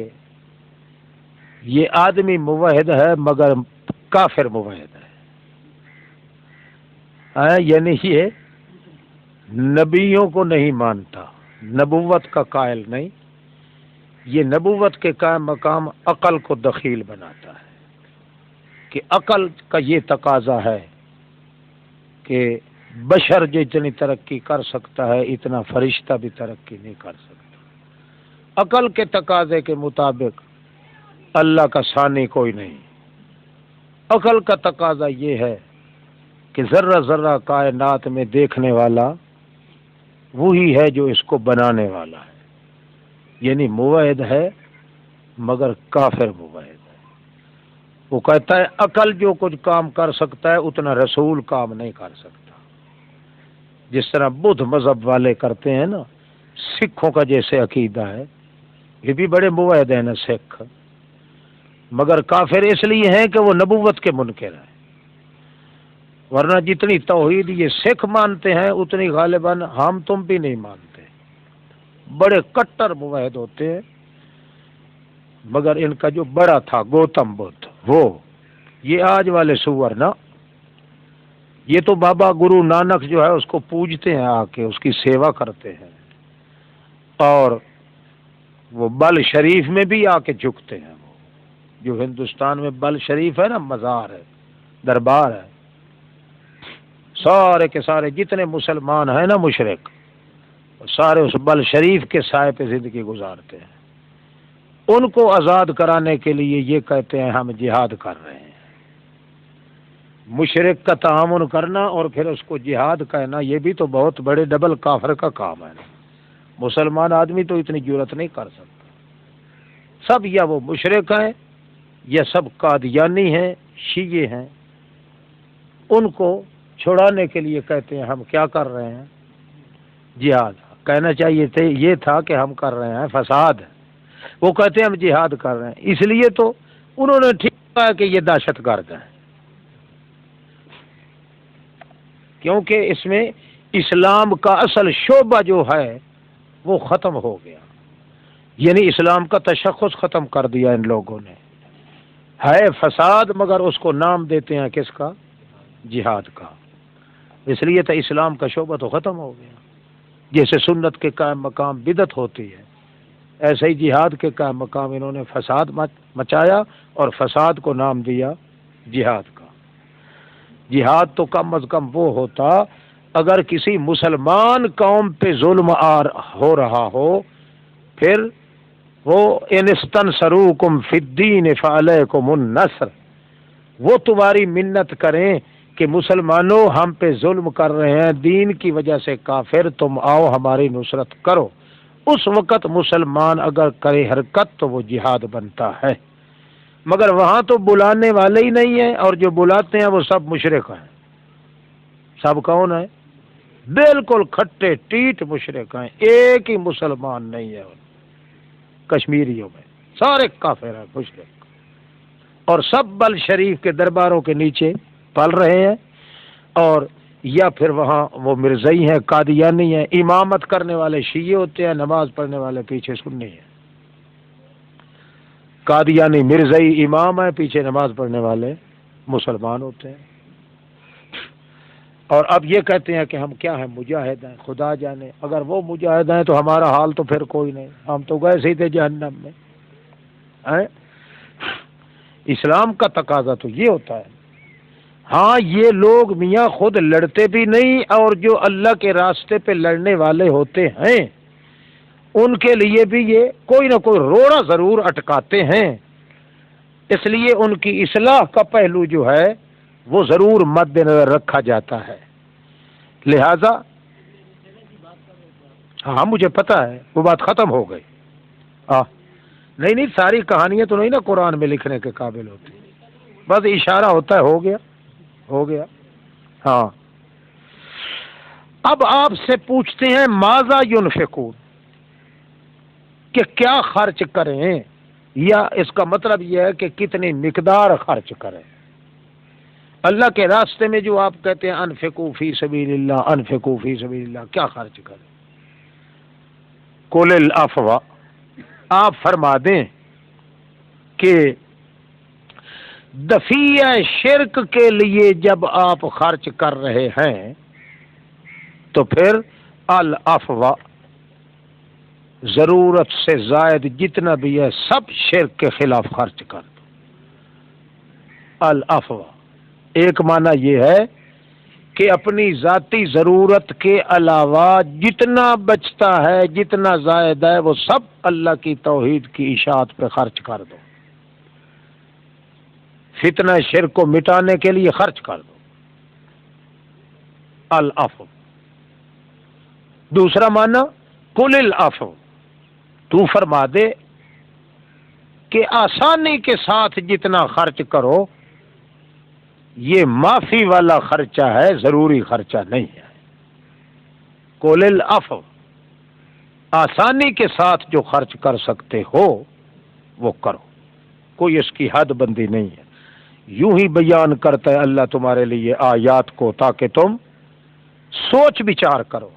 یہ آدمی موحد ہے مگر کافر موحد ہے، یعنی یہ نبیوں کو نہیں مانتا، نبوت کا قائل نہیں، یہ نبوت کے قائم مقام عقل کو دخیل بناتا ہے، کہ عقل کا یہ تقاضا ہے کہ بشر جتنی ترقی کر سکتا ہے اتنا فرشتہ بھی ترقی نہیں کر سکتا۔ عقل کے تقاضے کے مطابق اللہ کا ثانی کوئی نہیں۔ عقل کا تقاضا یہ ہے کہ ذرہ ذرہ کائنات میں دیکھنے والا وہی ہے جو اس کو بنانے والا ہے، یعنی موحد ہے مگر کافر موحد ہے۔ وہ کہتا ہے عقل جو کچھ کام کر سکتا ہے اتنا رسول کام نہیں کر سکتا. جس طرح بدھ مذہب والے کرتے ہیں نا، سکھوں کا جیسے عقیدہ ہے، یہ بھی بڑے موحد ہیں نا سکھ، مگر کافر اس لیے ہیں کہ وہ نبوت کے منکر ہیں. ورنہ جتنی توحید یہ سکھ مانتے ہیں اتنی غالباً ہم تم بھی نہیں مانتے. بڑے کٹر موحد ہوتے ہیں. مگر ان کا جو بڑا تھا گوتم بدھ، وہ یہ آج والے سور نا، یہ تو بابا گرو نانک جو ہے اس کو پوجتے ہیں، آ کے اس کی سیوا کرتے ہیں، اور وہ بل شریف میں بھی آ کے جھکتے ہیں. وہ جو ہندوستان میں بل شریف ہے نا، مزار ہے، دربار ہے، سارے کے سارے جتنے مسلمان ہیں نا مشرک، سارے اس بل شریف کے سائے پہ زندگی گزارتے ہیں. ان کو آزاد کرانے کے لیے یہ کہتے ہیں ہم جہاد کر رہے ہیں. مشرک کا تعامن کرنا اور پھر اس کو جہاد کہنا، یہ بھی تو بہت بڑے ڈبل کافر کا کام ہے. مسلمان آدمی تو اتنی جرأت نہیں کر سکتا. سب یا وہ مشرک ہیں یا سب قادیانی ہیں، شیعہ ہیں. ان کو چھڑانے کے لیے کہتے ہیں ہم کیا کر رہے ہیں؟ جہاد. کہنا چاہیے تھے یہ تھا کہ ہم کر رہے ہیں فساد. وہ کہتے ہیں ہم جہاد کر رہے ہیں. اس لیے تو انہوں نے ٹھیک کہا کہ یہ دہشت گرد ہیں، کیونکہ اس میں اسلام کا اصل شعبہ جو ہے وہ ختم ہو گیا. یعنی اسلام کا تشخص ختم کر دیا ان لوگوں نے. ہے فساد مگر اس کو نام دیتے ہیں کس کا؟ جہاد کا. اس لیے تو اسلام کا شعبہ تو ختم ہو گیا. جیسے سنت کے قائم مقام بدعت ہوتی ہے، ایسے ہی جہاد کے قائم مقام انہوں نے فساد مچایا اور فساد کو نام دیا جہاد کا. جہاد تو کم از کم وہ ہوتا اگر کسی مسلمان قوم پہ ظلم ہو رہا ہو، پھر وہ ان استنصروکم فی الدین فعلیکم النصر، وہ تمہاری منت کریں کہ مسلمانوں ہم پہ ظلم کر رہے ہیں دین کی وجہ سے کافر، تم آؤ ہماری نصرت کرو. اس وقت مسلمان اگر کرے حرکت تو وہ جہاد بنتا ہے. مگر وہاں تو بلانے والے ہی نہیں ہیں، اور جو بلاتے ہیں وہ سب مشرک ہیں. سب کون ہیں؟ بالکل کھٹے ٹیٹ مشرک ہیں. ایک ہی مسلمان نہیں ہے کشمیریوں میں، سارے کافر ہیں مشرک، اور سب بل شریف کے درباروں کے نیچے پل رہے ہیں. اور یا پھر وہاں وہ مرزئی ہیں، قادیانی ہیں. امامت کرنے والے شیعہ ہوتے ہیں، نماز پڑھنے والے پیچھے سنی ہیں. قادیانی مرزئی امام ہیں، پیچھے نماز پڑھنے والے مسلمان ہوتے ہیں. اور اب یہ کہتے ہیں کہ ہم کیا ہیں؟ مجاہد ہیں. خدا جانے اگر وہ مجاہد ہیں تو ہمارا حال تو پھر کوئی نہیں، ہم تو گئے ہی تھے جہنم میں. اسلام کا تقاضا تو یہ ہوتا ہے. ہاں یہ لوگ میاں خود لڑتے بھی نہیں، اور جو اللہ کے راستے پہ لڑنے والے ہوتے ہیں ان کے لیے بھی یہ کوئی نہ کوئی روڑا ضرور اٹکاتے ہیں. اس لیے ان کی اصلاح کا پہلو جو ہے وہ ضرور مد نظر رکھا جاتا ہے. لہذا ہاں مجھے پتا ہے وہ بات ختم ہو گئی. نہیں ساری کہانیاں تو نہیں نا قرآن میں لکھنے کے قابل ہوتی، بس اشارہ ہوتا ہے ہو گیا. ہاں اب آپ سے پوچھتے ہیں ماذا ينفقون، کہ کیا خرچ کریں، یا اس کا مطلب یہ ہے کہ کتنی مقدار خرچ کریں. اللہ کے راستے میں جو آپ کہتے ہیں انفقوا فی سبیل اللہ، انفقوا فی سبیل اللہ، کیا خرچ کریں؟ قل العفو، آپ فرما دیں کہ دفیع شرک کے لیے جب آپ خرچ کر رہے ہیں تو پھر العفو، ضرورت سے زائد جتنا بھی ہے سب شرک کے خلاف خرچ کر دو. العفو ایک معنی یہ ہے کہ اپنی ذاتی ضرورت کے علاوہ جتنا بچتا ہے، جتنا زائد ہے، وہ سب اللہ کی توحید کی اشاعت پہ خرچ کر دو. فتنہ شرک کو مٹانے کے لیے خرچ کر دو. العفو. دوسرا معنی قل العفو، تو فرما دے کہ آسانی کے ساتھ جتنا خرچ کرو یہ معافی والا خرچہ ہے، ضروری خرچہ نہیں ہے۔ قول العفو، آسانی کے ساتھ جو خرچ کر سکتے ہو وہ کرو، کوئی اس کی حد بندی نہیں ہے۔ یوں ہی بیان کرتا ہے اللہ تمہارے لیے آیات کو تاکہ تم سوچ بچار کرو،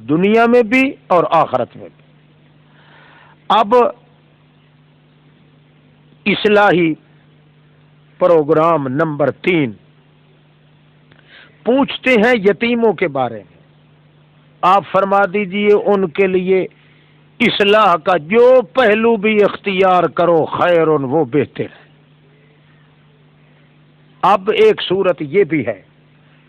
دنیا میں بھی اور آخرت میں بھی۔ اب اصلاحی پروگرام نمبر 3 پوچھتے ہیں یتیموں کے بارے میں۔ آپ فرما دیجئے ان کے لیے اصلاح کا جو پہلو بھی اختیار کرو خیر وہ بہتر ہے۔ اب ایک صورت یہ بھی ہے،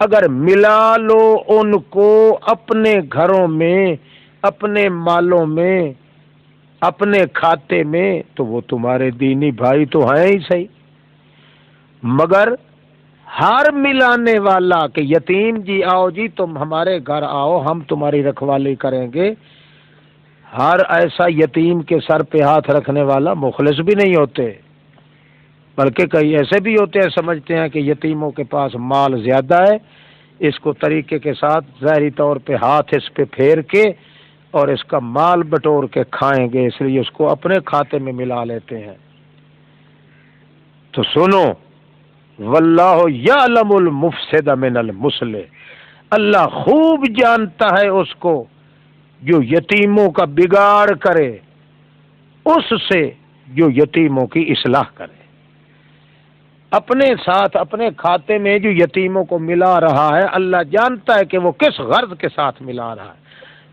اگر ملا لو ان کو اپنے گھروں میں، اپنے مالوں میں، اپنے کھاتے میں، تو وہ تمہارے دینی بھائی تو ہیں ہی صحیح، مگر ہر ملانے والا کہ یتیم جی آؤ جی تم ہمارے گھر آؤ ہم تمہاری رکھوالی کریں گے، ہر ایسا یتیم کے سر پہ ہاتھ رکھنے والا مخلص بھی نہیں ہوتے، بلکہ کئی ایسے بھی ہوتے ہیں سمجھتے ہیں کہ یتیموں کے پاس مال زیادہ ہے، اس کو طریقے کے ساتھ ظاہری طور پہ ہاتھ اس پہ پھیر کے اور اس کا مال بٹور کے کھائیں گے، اس لیے اس کو اپنے کھاتے میں ملا لیتے ہیں۔ تو سنو، واللہ یعلم المفسد من المصلح، اللہ خوب جانتا ہے اس کو جو یتیموں کا بگاڑ کرے اس سے جو یتیموں کی اصلاح کرے۔ اپنے ساتھ اپنے کھاتے میں جو یتیموں کو ملا رہا ہے اللہ جانتا ہے کہ وہ کس غرض کے ساتھ ملا رہا ہے،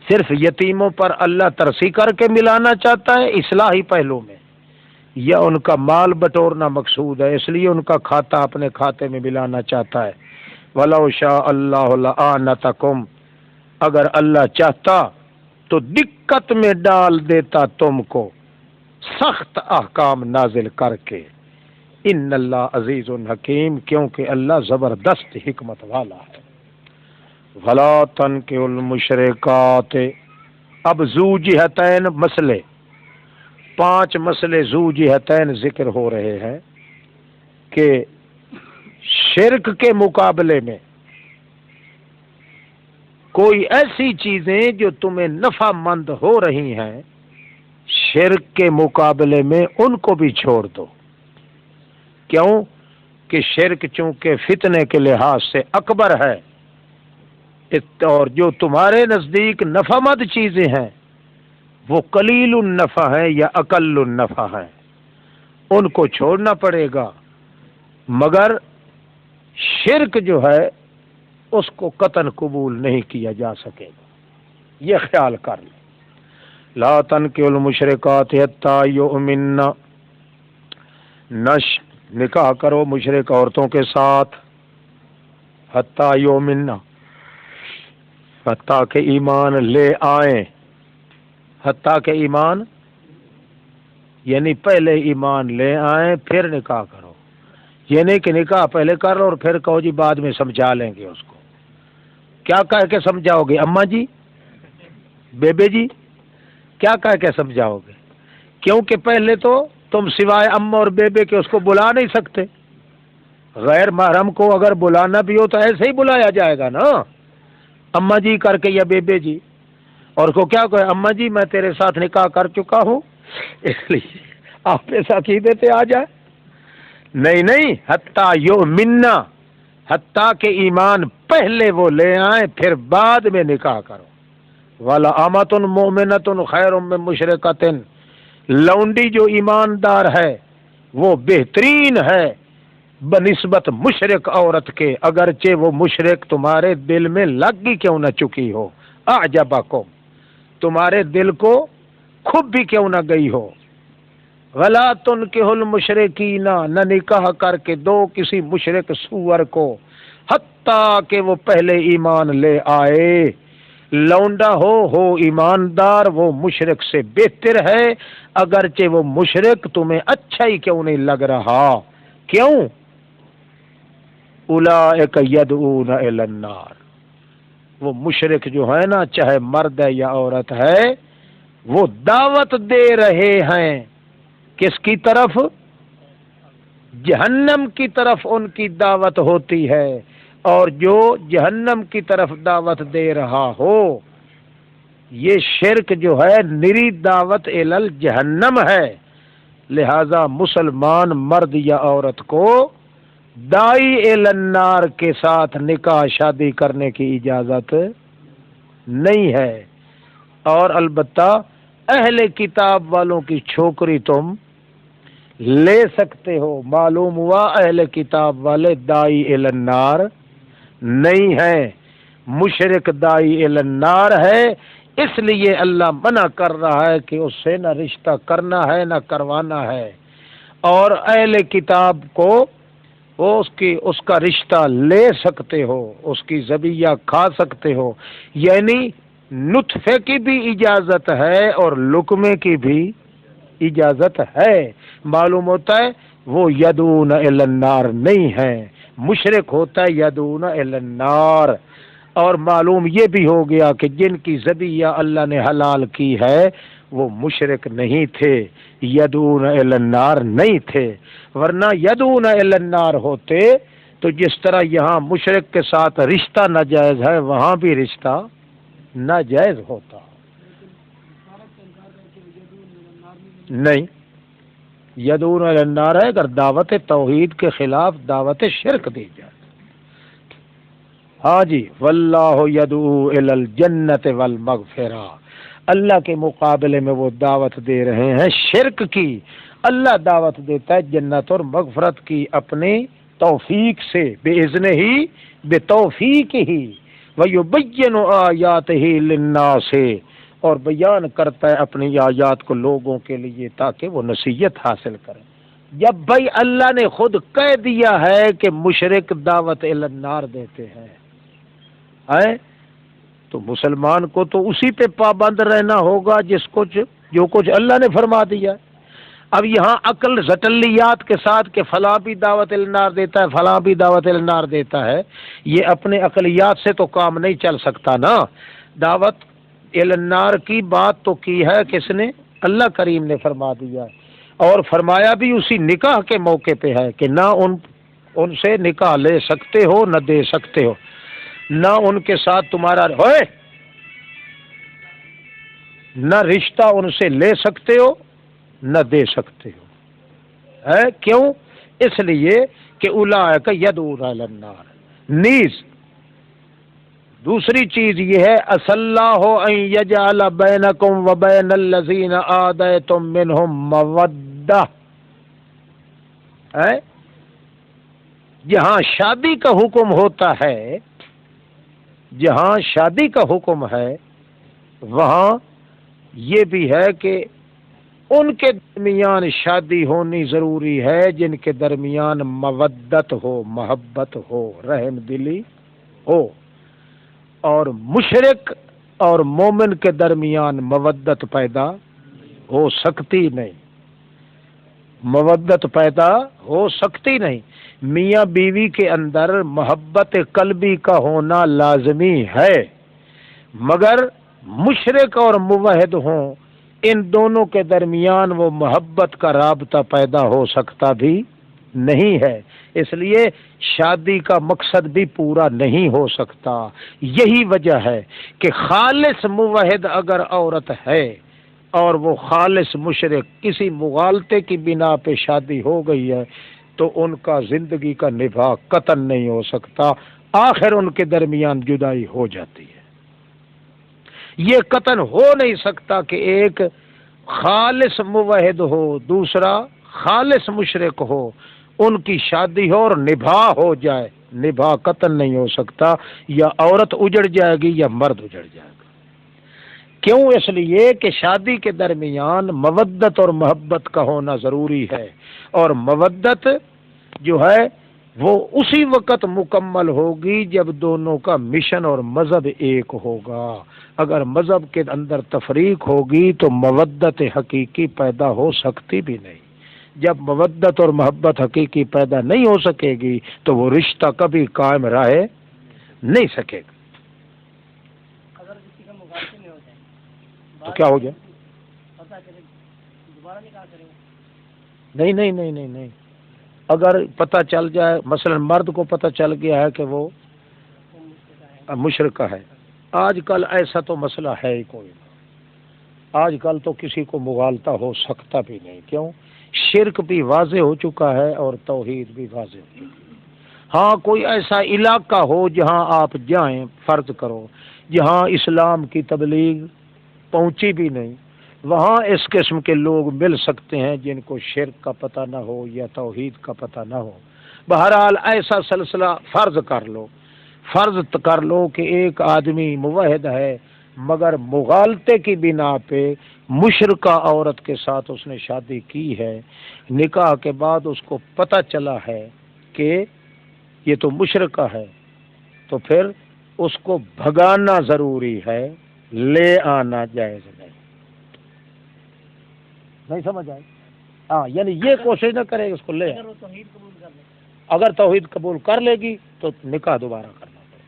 صرف یتیموں پر اللہ ترسی کر کے ملانا چاہتا ہے اصلاحی پہلو میں، یا ان کا مال بٹورنا مقصود ہے اس لیے ان کا کھاتا اپنے کھاتے میں ملانا چاہتا ہے۔ وَلَوْ شَاءَ اللَّهُ لَأَعْنَتَكُمْ، اگر اللہ چاہتا تو دقت میں ڈال دیتا تم کو، سخت احکام نازل کر کے۔ ان اللہ عزیز حکیم، کیونکہ اللہ زبردست حکمت والا ہے۔ وَلَا تَنكِحُوا الْمُشْرِكَاتِ، اب ذو جہتین مسئلے، 5 مسئلے ذو جہتین ذکر ہو رہے ہیں کہ شرک کے مقابلے میں کوئی ایسی چیزیں جو تمہیں نفع مند ہو رہی ہیں شرک کے مقابلے میں ان کو بھی چھوڑ دو۔ کیوں کہ شرک چونکہ فتنے کے لحاظ سے اکبر ہے، اور جو تمہارے نزدیک نفع مند چیزیں ہیں وہ قلیل النفع ہے یا اقل النفع ہے، ان کو چھوڑنا پڑے گا، مگر شرک جو ہے اس کو قطعاً قبول نہیں کیا جا سکے گا، یہ خیال کر لیں۔ لا تنکحوا المشرکات حتی یؤمنن، نکاح کرو مشرک عورتوں کے ساتھ حتی یؤمنن، حتیٰ کہ ایمان لے آئیں، حتیٰ کہ ایمان یعنی پہلے ایمان لے آئیں پھر نکاح کرو، یہ نہیں کہ نکاح پہلے کر لو اور پھر کہو جی بعد میں سمجھا لیں گے اس کو۔ کیا کہہ کے سمجھاؤ گے؟ اماں جی، بیبے جی، کیا کہہ کے سمجھاؤ گے؟ کیونکہ پہلے تو تم سوائے اماں اور بیبے کے اس کو بلا نہیں سکتے، غیر محرم کو اگر بلانا بھی ہو تو ایسے ہی بلایا جائے گا نا، اماں جی کر کے یا بیبے جی، اور کو کیا کہے اماں جی میں تیرے ساتھ نکاح کر چکا ہوں اس لیے آپ ایسا عقیدے پہ آ جائے، نہیں، حتیٰ یؤمنن، حتیٰ کہ ایمان پہلے وہ لے آئیں پھر بعد میں نکاح کرو۔ وَلَأَمَةٌ مُؤْمِنَةٌ خَيْرٌ مِّن مُشْرِكَةٍ، لونڈی جو ایماندار ہے وہ بہترین ہے بنسبت مشرک عورت کے، اگرچہ وہ مشرک تمہارے دل میں لگ ہی کیوں نہ چکی ہو، اعجبکم، تمہارے دل کو خوب بھی کیوں نہ گئی ہو۔ وَلَا تُنكِحُوا الْمُشْرِكِينَ، نہ نکاح کر کے دو کسی مشرک سور کو حتیٰ کہ وہ پہلے ایمان لے آئے، لونڈا ہو ایماندار، وہ مشرک سے بہتر ہے اگرچہ وہ مشرک تمہیں اچھا ہی کیوں نہیں لگ رہا۔ کیوں؟ اولئک یدعون الی النار، وہ مشرک جو ہے نا چاہے مرد ہے یا عورت ہے وہ دعوت دے رہے ہیں کس کی طرف؟ جہنم کی طرف ان کی دعوت ہوتی ہے، اور جو جہنم کی طرف دعوت دے رہا ہو، یہ شرک جو ہے نری دعوت الل جہنم ہے۔ لہذا مسلمان مرد یا عورت کو دائی النار کے ساتھ نکاح شادی کرنے کی اجازت نہیں ہے، اور البتہ اہل کتاب والوں کی چھوکری تم لے سکتے ہو۔ معلوم ہوا اہل کتاب والے دائی النار نہیں ہے، مشرک دائی النار ہے، اس لیے اللہ منع کر رہا ہے کہ اس سے نہ رشتہ کرنا ہے نہ کروانا ہے، اور اہل کتاب کو اس کا رشتہ لے سکتے ہو، اس کی ذبیحہ کھا سکتے ہو، یعنی نطفے کی بھی اجازت ہے اور لقمے کی بھی اجازت ہے۔ معلوم ہوتا ہے وہ یدون الی النار نہیں ہے، مشرک ہوتا ہے یدون الی النار۔ اور معلوم یہ بھی ہو گیا کہ جن کی ذبیحہ اللہ نے حلال کی ہے وہ مشرک نہیں تھے، یدون الی النار نہیں تھے، ورنہ یدون الی النار ہوتے تو جس طرح یہاں مشرک کے ساتھ رشتہ ناجائز ہے وہاں بھی رشتہ ناجائز ہوتا۔ نہیں، یدون الی النار ہے اگر دعوت توحید کے خلاف دعوت شرک دی جائے۔ ہاں جی، واللہ یدعو الی الجنت والمغفرہ، اللہ کے مقابلے میں وہ دعوت دے رہے ہیں شرک کی، اللہ دعوت دیتا ہے جنت اور مغفرت کی اپنی توفیق سے، باذن ہی بتوفیق ہی، ویبین آیاتہ للناس، اور بیان کرتا ہے اپنی آیات کو لوگوں کے لیے تاکہ وہ نصیحت حاصل کریں۔ جب بھائی اللہ نے خود کہہ دیا ہے کہ مشرک دعوت الی النار دیتے ہیں، تو مسلمان کو تو اسی پہ پابند رہنا ہوگا جو کچھ اللہ نے فرما دیا۔ اب یہاں عقل زٹلیات کے ساتھ کہ فلاں بھی دعوت الی النار دیتا ہے، فلاں بھی دعوت الی النار دیتا ہے، یہ اپنے عقلیات سے تو کام نہیں چل سکتا نا۔ دعوت الی النار کی بات تو کی ہے کس نے؟ اللہ کریم نے فرما دیا، اور فرمایا بھی اسی نکاح کے موقع پہ ہے کہ نہ ان سے نکاح لے سکتے ہو نہ دے سکتے ہو، نہ ان کے ساتھ تمہارا ہوئے، نہ رشتہ ان سے لے سکتے ہو نہ دے سکتے ہو، ہے کیوں؟ اس لیے کہ اولئک یدعون الی النار۔ نیز دوسری چیز یہ ہے عسى اللہ ان یجعل بینکم وبین الذین عادیتم منہم مودہ، جہاں شادی کا حکم ہوتا ہے، جہاں شادی کا حکم ہے وہاں یہ بھی ہے کہ ان کے درمیان شادی ہونی ضروری ہے جن کے درمیان مودت ہو، محبت ہو، رحم دلی ہو، اور مشرک اور مومن کے درمیان مودت پیدا ہو سکتی نہیں، مودت پیدا ہو سکتی نہیں۔ میاں بیوی کے اندر محبت قلبی کا ہونا لازمی ہے، مگر مشرک اور موحد ہوں ان دونوں کے درمیان وہ محبت کا رابطہ پیدا ہو سکتا بھی نہیں ہے، اس لیے شادی کا مقصد بھی پورا نہیں ہو سکتا۔ یہی وجہ ہے کہ خالص موحد اگر عورت ہے اور وہ خالص مشرک کسی مغالطے کی بنا پہ شادی ہو گئی ہے تو ان کا زندگی کا نبھا قطعاً نہیں ہو سکتا، آخر ان کے درمیان جدائی ہو جاتی ہے۔ یہ قطعاً ہو نہیں سکتا کہ ایک خالص موحد ہو دوسرا خالص مشرک ہو، ان کی شادی ہو اور نبھا ہو جائے، نبھا قطعاً نہیں ہو سکتا، یا عورت اجڑ جائے گی یا مرد اجڑ جائے گا۔ کیوں؟ اس لیے کہ شادی کے درمیان مودت اور محبت کا ہونا ضروری ہے، اور مودت جو ہے وہ اسی وقت مکمل ہوگی جب دونوں کا مشن اور مذہب ایک ہوگا۔ اگر مذہب کے اندر تفریق ہوگی تو مودت حقیقی پیدا ہو سکتی بھی نہیں۔ جب مودت اور محبت حقیقی پیدا نہیں ہو سکے گی تو وہ رشتہ کبھی قائم رہ نہیں سکے گا۔ اگر کسی کا مغالطے میں ہو جائے تو کیا ہو جائے؟ پتہ چلے دوبارہ نکاح کریں نہیں نہیں نہیں نہیں نہیں، اگر پتہ چل جائے مثلا مرد کو پتہ چل گیا ہے کہ وہ مشرکہ ہے، آج کل ایسا تو مسئلہ ہے ہی کوئی نہیں، آج کل تو کسی کو مغالطہ ہو سکتا بھی نہیں، کیوں؟ شرک بھی واضح ہو چکا ہے اور توحید بھی واضح ہو چکی ہے۔ ہاں کوئی ایسا علاقہ ہو جہاں آپ جائیں، فرض کرو جہاں اسلام کی تبلیغ پہنچی بھی نہیں، وہاں اس قسم کے لوگ مل سکتے ہیں جن کو شرک کا پتہ نہ ہو یا توحید کا پتہ نہ ہو۔ بہرحال ایسا سلسلہ فرض کر لو کہ ایک آدمی موحد ہے مگر مغالطے کی بنا پہ مشرکہ عورت کے ساتھ اس نے شادی کی ہے، نکاح کے بعد اس کو پتہ چلا ہے کہ یہ تو مشرکہ ہے، تو پھر اس کو بھگانا ضروری ہے، لے آنا جائز نہیں سمجھ آئی؟ ہاں یعنی یہ کوشش نہ کرے اس کو لے آئے۔ اگر وہ توحید قبول کر لے، اگر توحید قبول کر لے گی تو نکاح دوبارہ کرنا پڑے،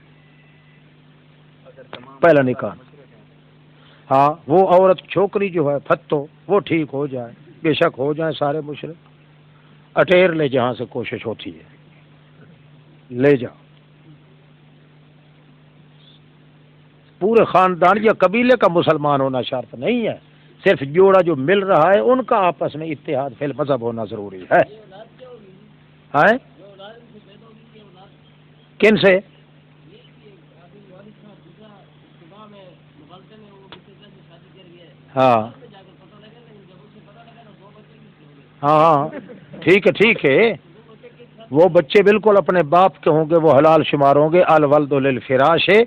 پہلا نکاح۔ ہاں وہ عورت چھوکری جو ہے پھتو وہ ٹھیک ہو جائے، بے شک ہو جائیں سارے مشرک، اٹیر لے جہاں سے کوشش ہوتی ہے، لے جا پورے خاندان یا قبیلے کا مسلمان ہونا شرط نہیں ہے، صرف جوڑا جو مل رہا ہے ان کا آپس میں اتحاد فی المذہب ہونا ضروری ہے۔ ہیں؟ کن سے؟ ہاں ہاں ہاں ٹھیک ہے، وہ بچے بالکل اپنے باپ کے ہوں گے، وہ حلال شمار ہوں گے، الولد للفراش ہے،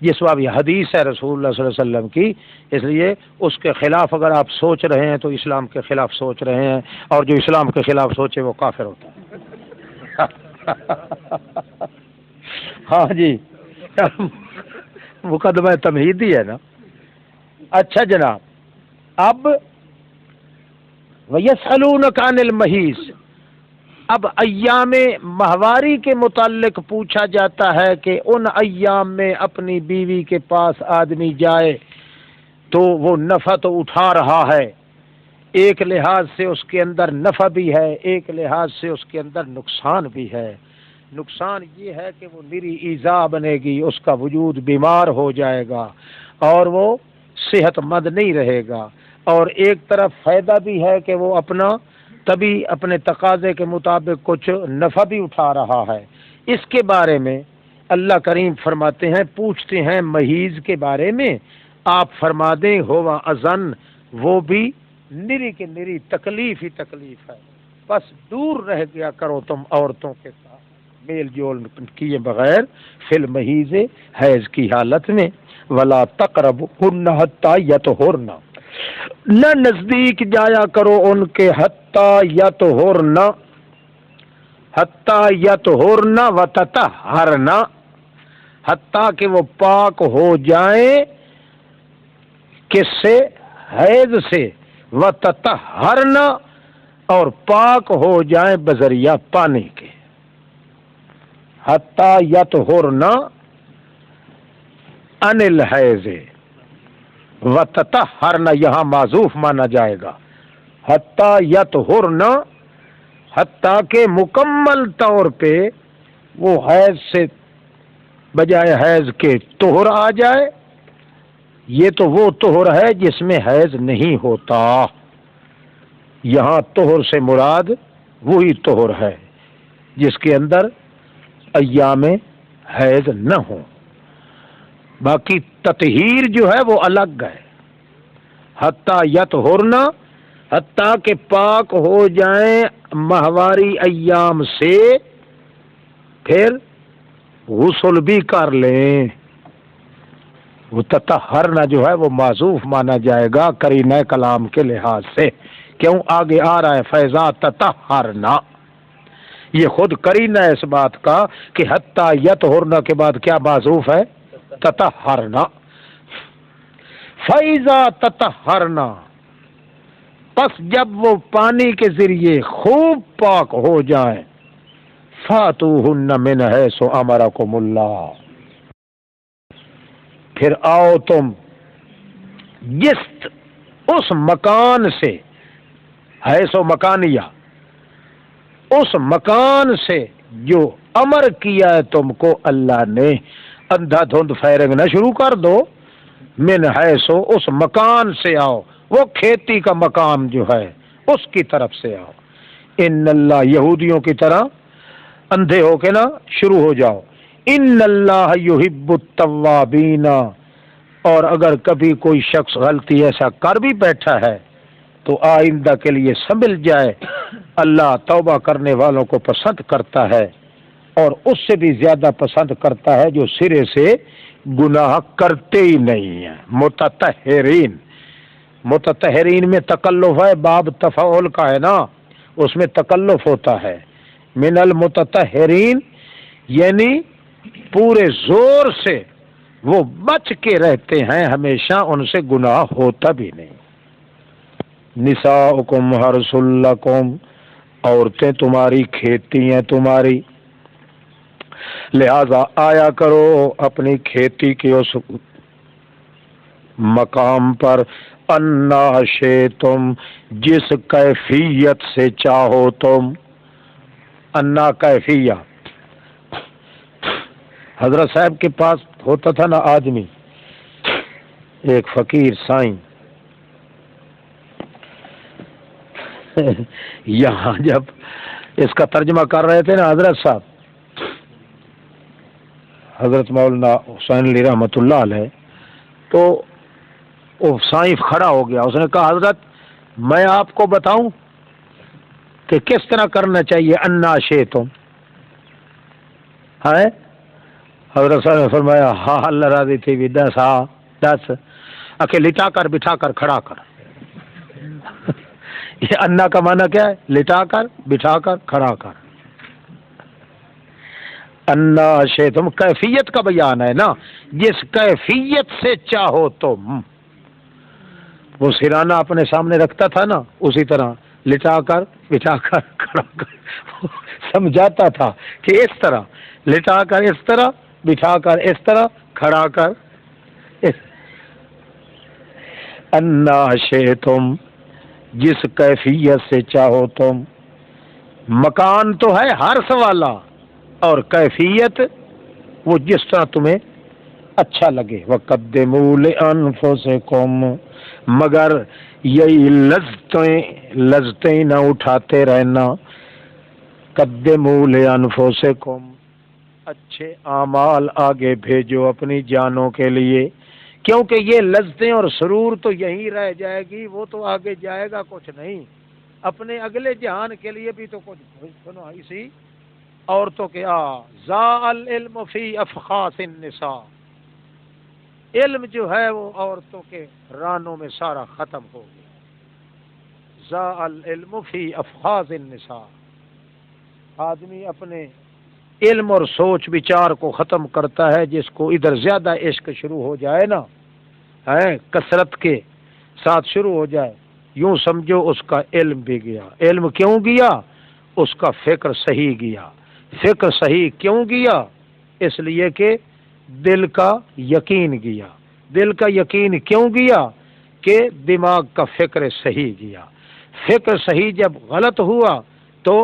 جس باب یہ حدیث ہے رسول اللہ صلی اللہ علیہ وسلم کی، اس لیے اس کے خلاف اگر آپ سوچ رہے ہیں تو اسلام کے خلاف سوچ رہے ہیں، اور جو اسلام کے خلاف سوچے وہ کافر ہوتا ہے۔ ہاں جی مقدمہ تمہیدی ہے نا۔ اچھا جناب، اب وَيَسْأَلُونَكَ عَنِ الْمَحِيضِ، اب ایام ماہواری کے متعلق پوچھا جاتا ہے کہ ان ایام میں اپنی بیوی کے پاس آدمی جائے تو وہ نفع تو اٹھا رہا ہے، ایک لحاظ سے اس کے اندر نفع بھی ہے، ایک لحاظ سے اس کے اندر نقصان بھی ہے۔ نقصان یہ ہے کہ وہ نری ایذا بنے گی، اس کا وجود بیمار ہو جائے گا اور وہ صحت مند نہیں رہے گا، اور ایک طرف فائدہ بھی ہے کہ وہ اپنے تقاضے کے مطابق کچھ نفع بھی اٹھا رہا ہے۔ اس کے بارے میں اللہ کریم فرماتے ہیں، پوچھتے ہیں محیض کے بارے میں، آپ فرما دیں ہوا اذن، وہ بھی نری کے نری تکلیف ہی تکلیف ہے، بس دور رہ گیا کرو تم عورتوں کے ساتھ میل جول کیے بغیر فی المحیض حیض کی حالت میں، ولا تقربہن حتی یطہرن، نہ نزدیک جایا کرو ان کے حتی یطہرن، حتی یطہرن وتطہرن، حتی کہ وہ پاک ہو جائیں کس سے؟ حیض سے، وتطہرن اور پاک ہو جائیں بذریعہ پانی کے، حتی یطہرن عن الحیض، وتطہرن یہاں معذوف مانا جائے گا، حتی یطہرن، حتی کہ مکمل طور پہ وہ حیض سے بجائے حیض کے طہر آ جائے، یہ تو وہ طہر ہے جس میں حیض نہیں ہوتا، یہاں طہر سے مراد وہی طہر ہے جس کے اندر ایام حیض نہ ہو، باقی تطہیر جو ہے وہ الگ ہے، حتی یطہرن، حتی کہ پاک ہو جائیں ماہواری ایام سے، پھر غسل بھی کر لیں، وہ تطہرن جو ہے وہ معذوف مانا جائے گا قرینہ کلام کے لحاظ سے، کیوں آگے آ رہا ہے فیضا تطہرن، یہ خود قرینہ ہے اس بات کا کہ حتی یطہرن کے بعد کیا معذوف ہے؟ تطہرن، فیضا تطہرن، پس جب وہ پانی کے ذریعے خوب پاک ہو جائیں، فاتوہن من حیث امرکم اللہ، پھر آؤ تم جس اس مکان سے، حیث و مکانیہ، اس مکان سے جو امر کیا ہے تم کو اللہ نے، اندھا دھند فائرنگ نہ شروع کر دو، من حیثو اس مکان سے آؤ، وہ کھیتی کا مقام جو ہے اس کی طرف سے آؤ۔ ان اللہ، یہودیوں کی طرح اندھے ہو کے نہ شروع ہو جاؤ۔ ان اللہ یحب التوابین، اور اگر کبھی کوئی شخص غلطی ایسا کر بھی بیٹھا ہے تو آئندہ کے لیے سنبھل جائے، اللہ توبہ کرنے والوں کو پسند کرتا ہے، اور اس سے بھی زیادہ پسند کرتا ہے جو سرے سے گناہ کرتے ہی نہیں ہیں۔ متطہرین، متطہرین میں تکلف ہے، باب تفعول کا ہے نا، اس میں تکلف ہوتا ہے۔ من المتطہرین یعنی پورے زور سے وہ بچ کے رہتے ہیں، ہمیشہ ان سے گناہ ہوتا بھی نہیں۔ نساؤکم حرث لکم، عورتیں تمہاری کھیتی ہیں تمہاری، لہذا آیا کرو اپنی کھیتی کے اس مقام پر، انا شئتم، جس کیفیت سے چاہو تم۔ انا کیفیہ، حضرت صاحب کے پاس ہوتا تھا نا آدمی، ایک فقیر سائیں، یہاں جب اس کا ترجمہ کر رہے تھے نا حضرت صاحب، حضرت مولانا حسین علی رحمۃ اللہ علیہ، تو وہ سائیں کھڑا ہو گیا، اس نے کہا حضرت میں آپ کو بتاؤں کہ کس طرح کرنا چاہیے، انا شئتم ہے؟ حضرت صاحب نے فرمایا ہاں اللہ راضی تھی بھی دس، ہاں دس، اکے لٹا کر بٹھا کر کھڑا کر۔ یہ انا کا معنی کیا ہے؟ لٹا کر بٹھا کر کھڑا کر۔ انا شئتم کیفیت کا بیان ہے نا، جس کیفیت سے چاہو تم۔ وہ سرانہ اپنے سامنے رکھتا تھا نا، اسی طرح لٹا کر بٹھا کر کھڑا کر سمجھاتا تھا کہ اس طرح لٹا کر، اس طرح بٹھا کر، اس طرح کھڑا کر۔ انا شئتم، جس کیفیت سے چاہو تم، مکان تو ہے ہر سوالا، اور کیفیت وہ جس طرح تمہیں اچھا لگے۔ وَقَدِّمُوا لِأَنفُسِكُمْ، مگر یہی لذتیں نہ اٹھاتے رہنا۔ قدموا لِأَنفُسِكُمْ، اچھے اعمال آگے بھیجو اپنی جانوں کے لیے، کیونکہ یہ لذتیں اور سرور تو یہیں رہ جائے گی، وہ تو آگے جائے گا کچھ نہیں۔ اپنے اگلے جہان کے لیے بھی تو کچھ سنو، اسی عورتوں کے ذا العلم فی افخاص النساء، علم جو ہے وہ عورتوں کے رانوں میں سارا ختم ہو گیا۔ ذا العلم فی افخاص النساء، آدمی اپنے علم اور سوچ بچار کو ختم کرتا ہے، جس کو ادھر زیادہ عشق شروع ہو جائے نا، کثرت کے ساتھ شروع ہو جائے، یوں سمجھو اس کا علم بھی گیا۔ علم کیوں گیا؟ اس کا فکر صحیح گیا۔ فکر صحیح کیوں گیا؟ اس لیے کہ دل کا یقین گیا۔ دل کا یقین کیوں گیا؟ کہ دماغ کا فکر صحیح گیا۔ فکر صحیح جب غلط ہوا تو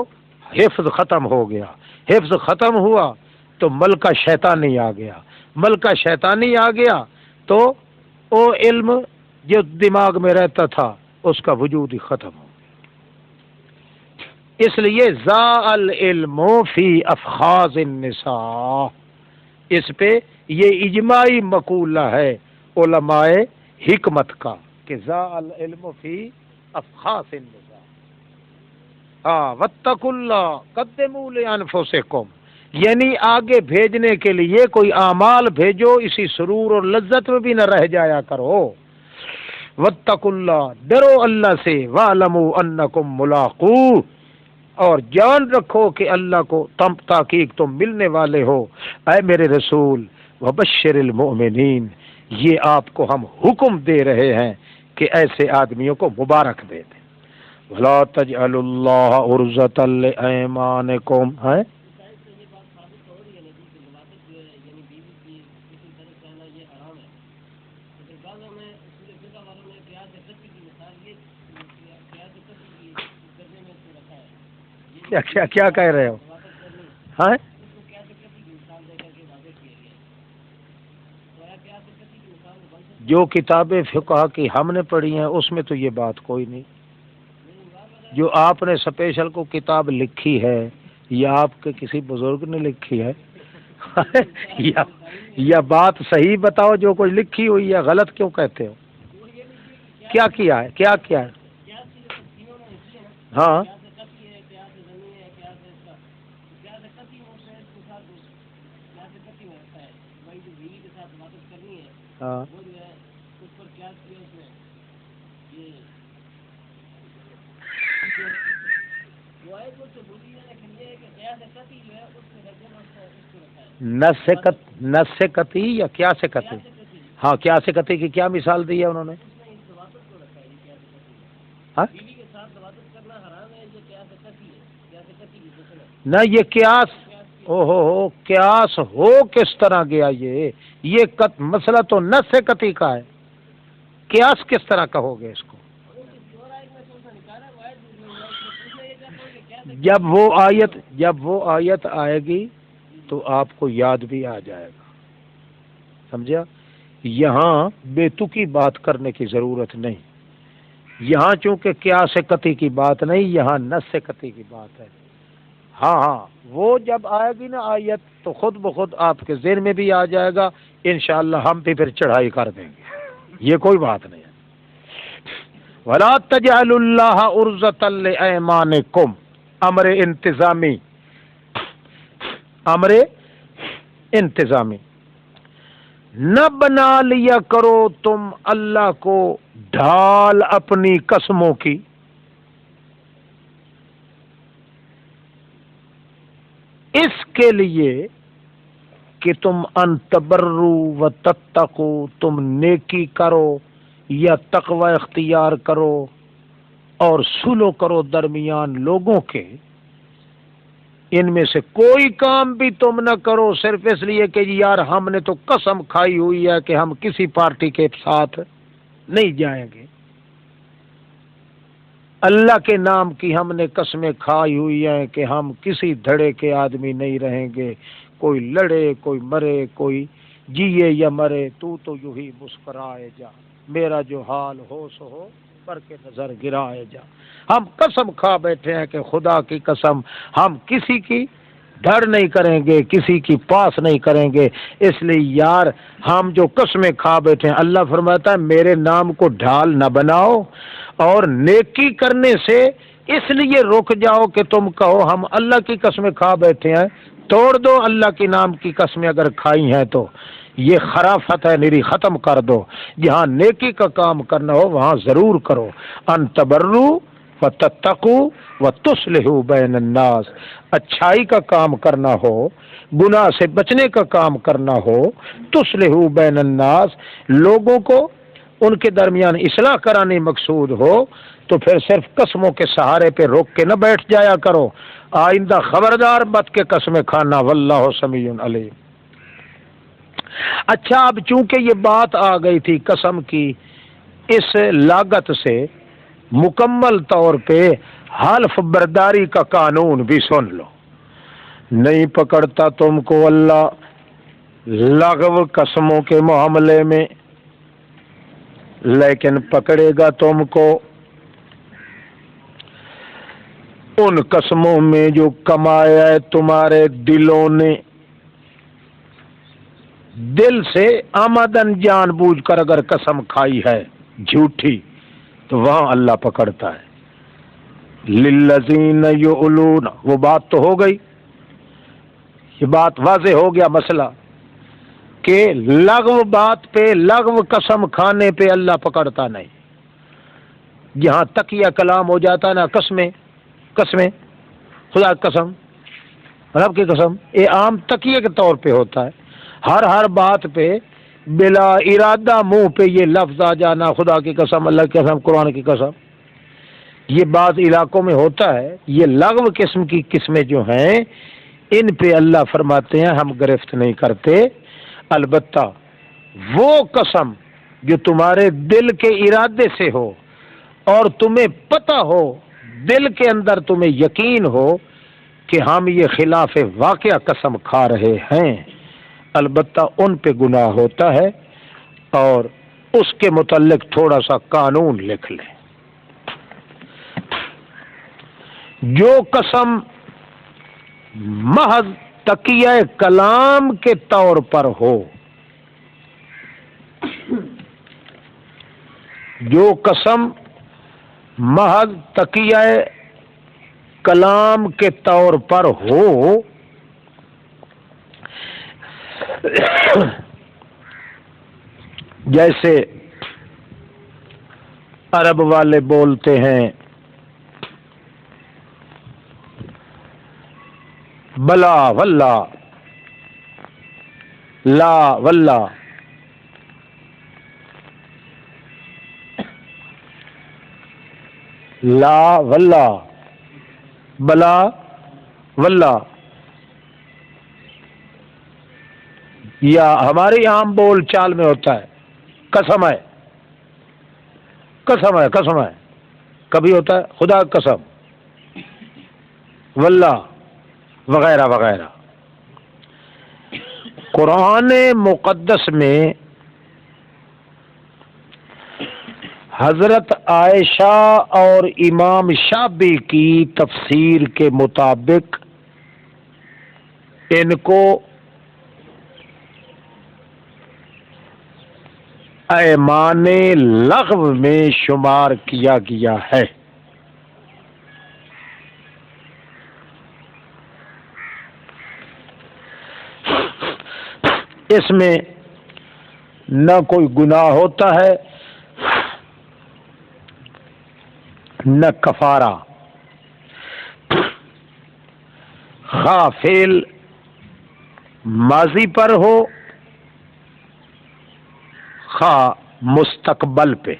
حفظ ختم ہو گیا۔ حفظ ختم ہوا تو ملکہ شیطانی آ گیا۔ ملکہ شیطانی آ گیا تو وہ علم جو دماغ میں رہتا تھا اس کا وجود ہی ختم ہو گیا۔ اس لیے ذا العلم فی افخاذ النساء، اس پہ یہ اجماعی مقولہ ہے علماء حکمت کا کہ ذا العلم فی افخاذ النساء۔ واتقوا اللہ قدموا لانفسکم، یعنی آگے بھیجنے کے لیے کوئی اعمال بھیجو، اسی سرور اور لذت میں بھی نہ رہ جایا کرو۔ واتقوا اللہ، ڈرو اللہ سے، واعلموا انکم ملاقوہ، اور جان رکھو کہ اللہ کو تم تحقیق تم ملنے والے ہو۔ اے میرے رسول، وبشر المؤمنین، یہ آپ کو ہم حکم دے رہے ہیں کہ ایسے آدمیوں کو مبارک دے دیں۔ ولا تجعلوا اللہ عرضۃ لایمانکم، ہے کیا کیا کیا کہہ رہے ہو؟ ہاں جو کتابیں فقہ کی ہم نے پڑھی ہیں اس میں تو یہ بات کوئی نہیں. جو آپ نے اسپیشل کو کتاب لکھی ہے یا آپ کے کسی بزرگ نے لکھی ہے یا بات صحیح بتاؤ. جو کوئی لکھی ہوئی ہے غلط کیوں کہتے ہو؟ کیا کیا ہے؟ کیا کیا ہے؟ ہاں ہاں نس سے قطعی یا کیا سے قطعی؟ ہاں کیا سے قطعی کی کیا مثال دی ہے انہوں نے؟ ہاں نہ یہ قیاس او ہو قیاس ہو کس طرح گیا یہ مسئلہ تو نس سے قطعی کا ہے. قیاس کس طرح کہو گے اس کو؟ جب وہ آیت آئے گی تو آپ کو یاد بھی آ جائے گا. سمجھا؟ یہاں بے تکی بات کرنے کی ضرورت نہیں. یہاں چونکہ قیاس قطعی کی بات نہیں، یہاں نص قطعی کی بات ہے. ہاں وہ جب آئے گی نا آیت تو خود بخود آپ کے ذہن میں بھی آ جائے گا. انشاءاللہ ہم بھی پھر چڑھائی کر دیں گے. یہ کوئی بات نہیں ہے. وَلَا تَجْعَلُوا اللَّهَ عُرْضَةً لِأَيْمَانِكُمْ امر انتظامی. نہ بنا لیا کرو تم اللہ کو ڈھال اپنی قسموں کی. اس کے لیے کہ تم ان تبرو و تتقو، تم نیکی کرو یا تقوی اختیار کرو اور سلو کرو درمیان لوگوں کے. ان میں سے کوئی کام بھی تم نہ کرو صرف اس لیے کہ یار ہم نے تو قسم کھائی ہوئی ہے کہ ہم کسی پارٹی کے ساتھ نہیں جائیں گے. اللہ کے نام کی ہم نے قسمیں کھائی ہوئی ہیں کہ ہم کسی دھڑے کے آدمی نہیں رہیں گے. کوئی لڑے کوئی مرے، کوئی جیے یا مرے، تو یوں ہی مسکرائے جا، میرا جو حال ہو سو ہو پر کے نظر گرائے جا. ہم قسم کھا بیٹھے ہیں کہ خدا کی قسم ہم کسی کی دھڑ نہیں کریں گے، کسی کی پاس نہیں کریں گے. اس لیے یار ہم جو قسمیں کھا بیٹھے ہیں، اللہ فرماتا ہے میرے نام کو ڈھال نہ بناؤ اور نیکی کرنے سے اس لیے رک جاؤ کہ تم کہو ہم اللہ کی قسمیں کھا بیٹھے ہیں. توڑ دو اللہ کے نام کی قسمیں اگر کھائی ہیں تو یہ خرافت ہے میری، ختم کر دو. جہاں نیکی کا کام کرنا ہو وہاں ضرور کرو. ان تبرو و تتقو و تصلحوا بین الناس. اچھائی کا کام کرنا ہو، گناہ سے بچنے کا کام کرنا ہو، تصلحوا بین الناس، لوگوں کو ان کے درمیان اصلاح کرانی مقصود ہو تو پھر صرف قسموں کے سہارے پہ روک کے نہ بیٹھ جایا کرو. آئندہ خبردار مت کے قسمیں کھانا، واللہ سمیع علیم. اچھا اب چونکہ یہ بات آ گئی تھی قسم کی، اس لاگت سے مکمل طور پہ حلف برداری کا قانون بھی سن لو. نہیں پکڑتا تم کو اللہ لغو قسموں کے معاملے میں، لیکن پکڑے گا تم کو ان قسموں میں جو کمایا ہے تمہارے دلوں نے. دل سے آمدن جان بوجھ کر اگر قسم کھائی ہے جھوٹی تو وہاں اللہ پکڑتا ہے. للذین یؤلون، وہ بات تو ہو گئی، یہ بات واضح ہو گیا مسئلہ کہ لغو بات پہ، لغو قسم کھانے پہ اللہ پکڑتا نہیں. جہاں تقیہ کلام ہو جاتا ہے نا، قسمیں خدا کی قسم، رب کی قسم، یہ عام تقیہ کے طور پہ ہوتا ہے. ہر بات پہ بلا ارادہ منہ پہ یہ لفظ آ جانا، خدا کی قسم، اللہ کی قسم، قرآن کی قسم، یہ بعض علاقوں میں ہوتا ہے. یہ لغو قسم کی قسمیں جو ہیں ان پہ اللہ فرماتے ہیں ہم گرفت نہیں کرتے. البتہ وہ قسم جو تمہارے دل کے ارادے سے ہو اور تمہیں پتہ ہو، دل کے اندر تمہیں یقین ہو کہ ہم یہ خلاف واقعہ قسم کھا رہے ہیں، البتہ ان پہ گناہ ہوتا ہے، اور اس کے متعلق تھوڑا سا قانون لکھ لیں۔ جو قسم محض تقیہ کلام کے طور پر ہو، جو قسم محض تقیہ کلام کے طور پر ہو، جیسے عرب والے بولتے ہیں بلا واللہ، لا واللہ، لا واللہ، بلا واللہ، یا ہمارے عام بول چال میں ہوتا ہے قسم ہے، قسم ہے، قسم ہے، کبھی ہوتا ہے خدا قسم، واللہ وغیرہ وغیرہ۔ قرآن مقدس میں حضرت عائشہ اور امام شافعی کی تفسیر کے مطابق ان کو ایمان لغو میں شمار کیا گیا ہے۔ اس میں نہ کوئی گناہ ہوتا ہے نہ کفارہ، خواہ فعل ماضی پر ہو خواہ مستقبل پہ۔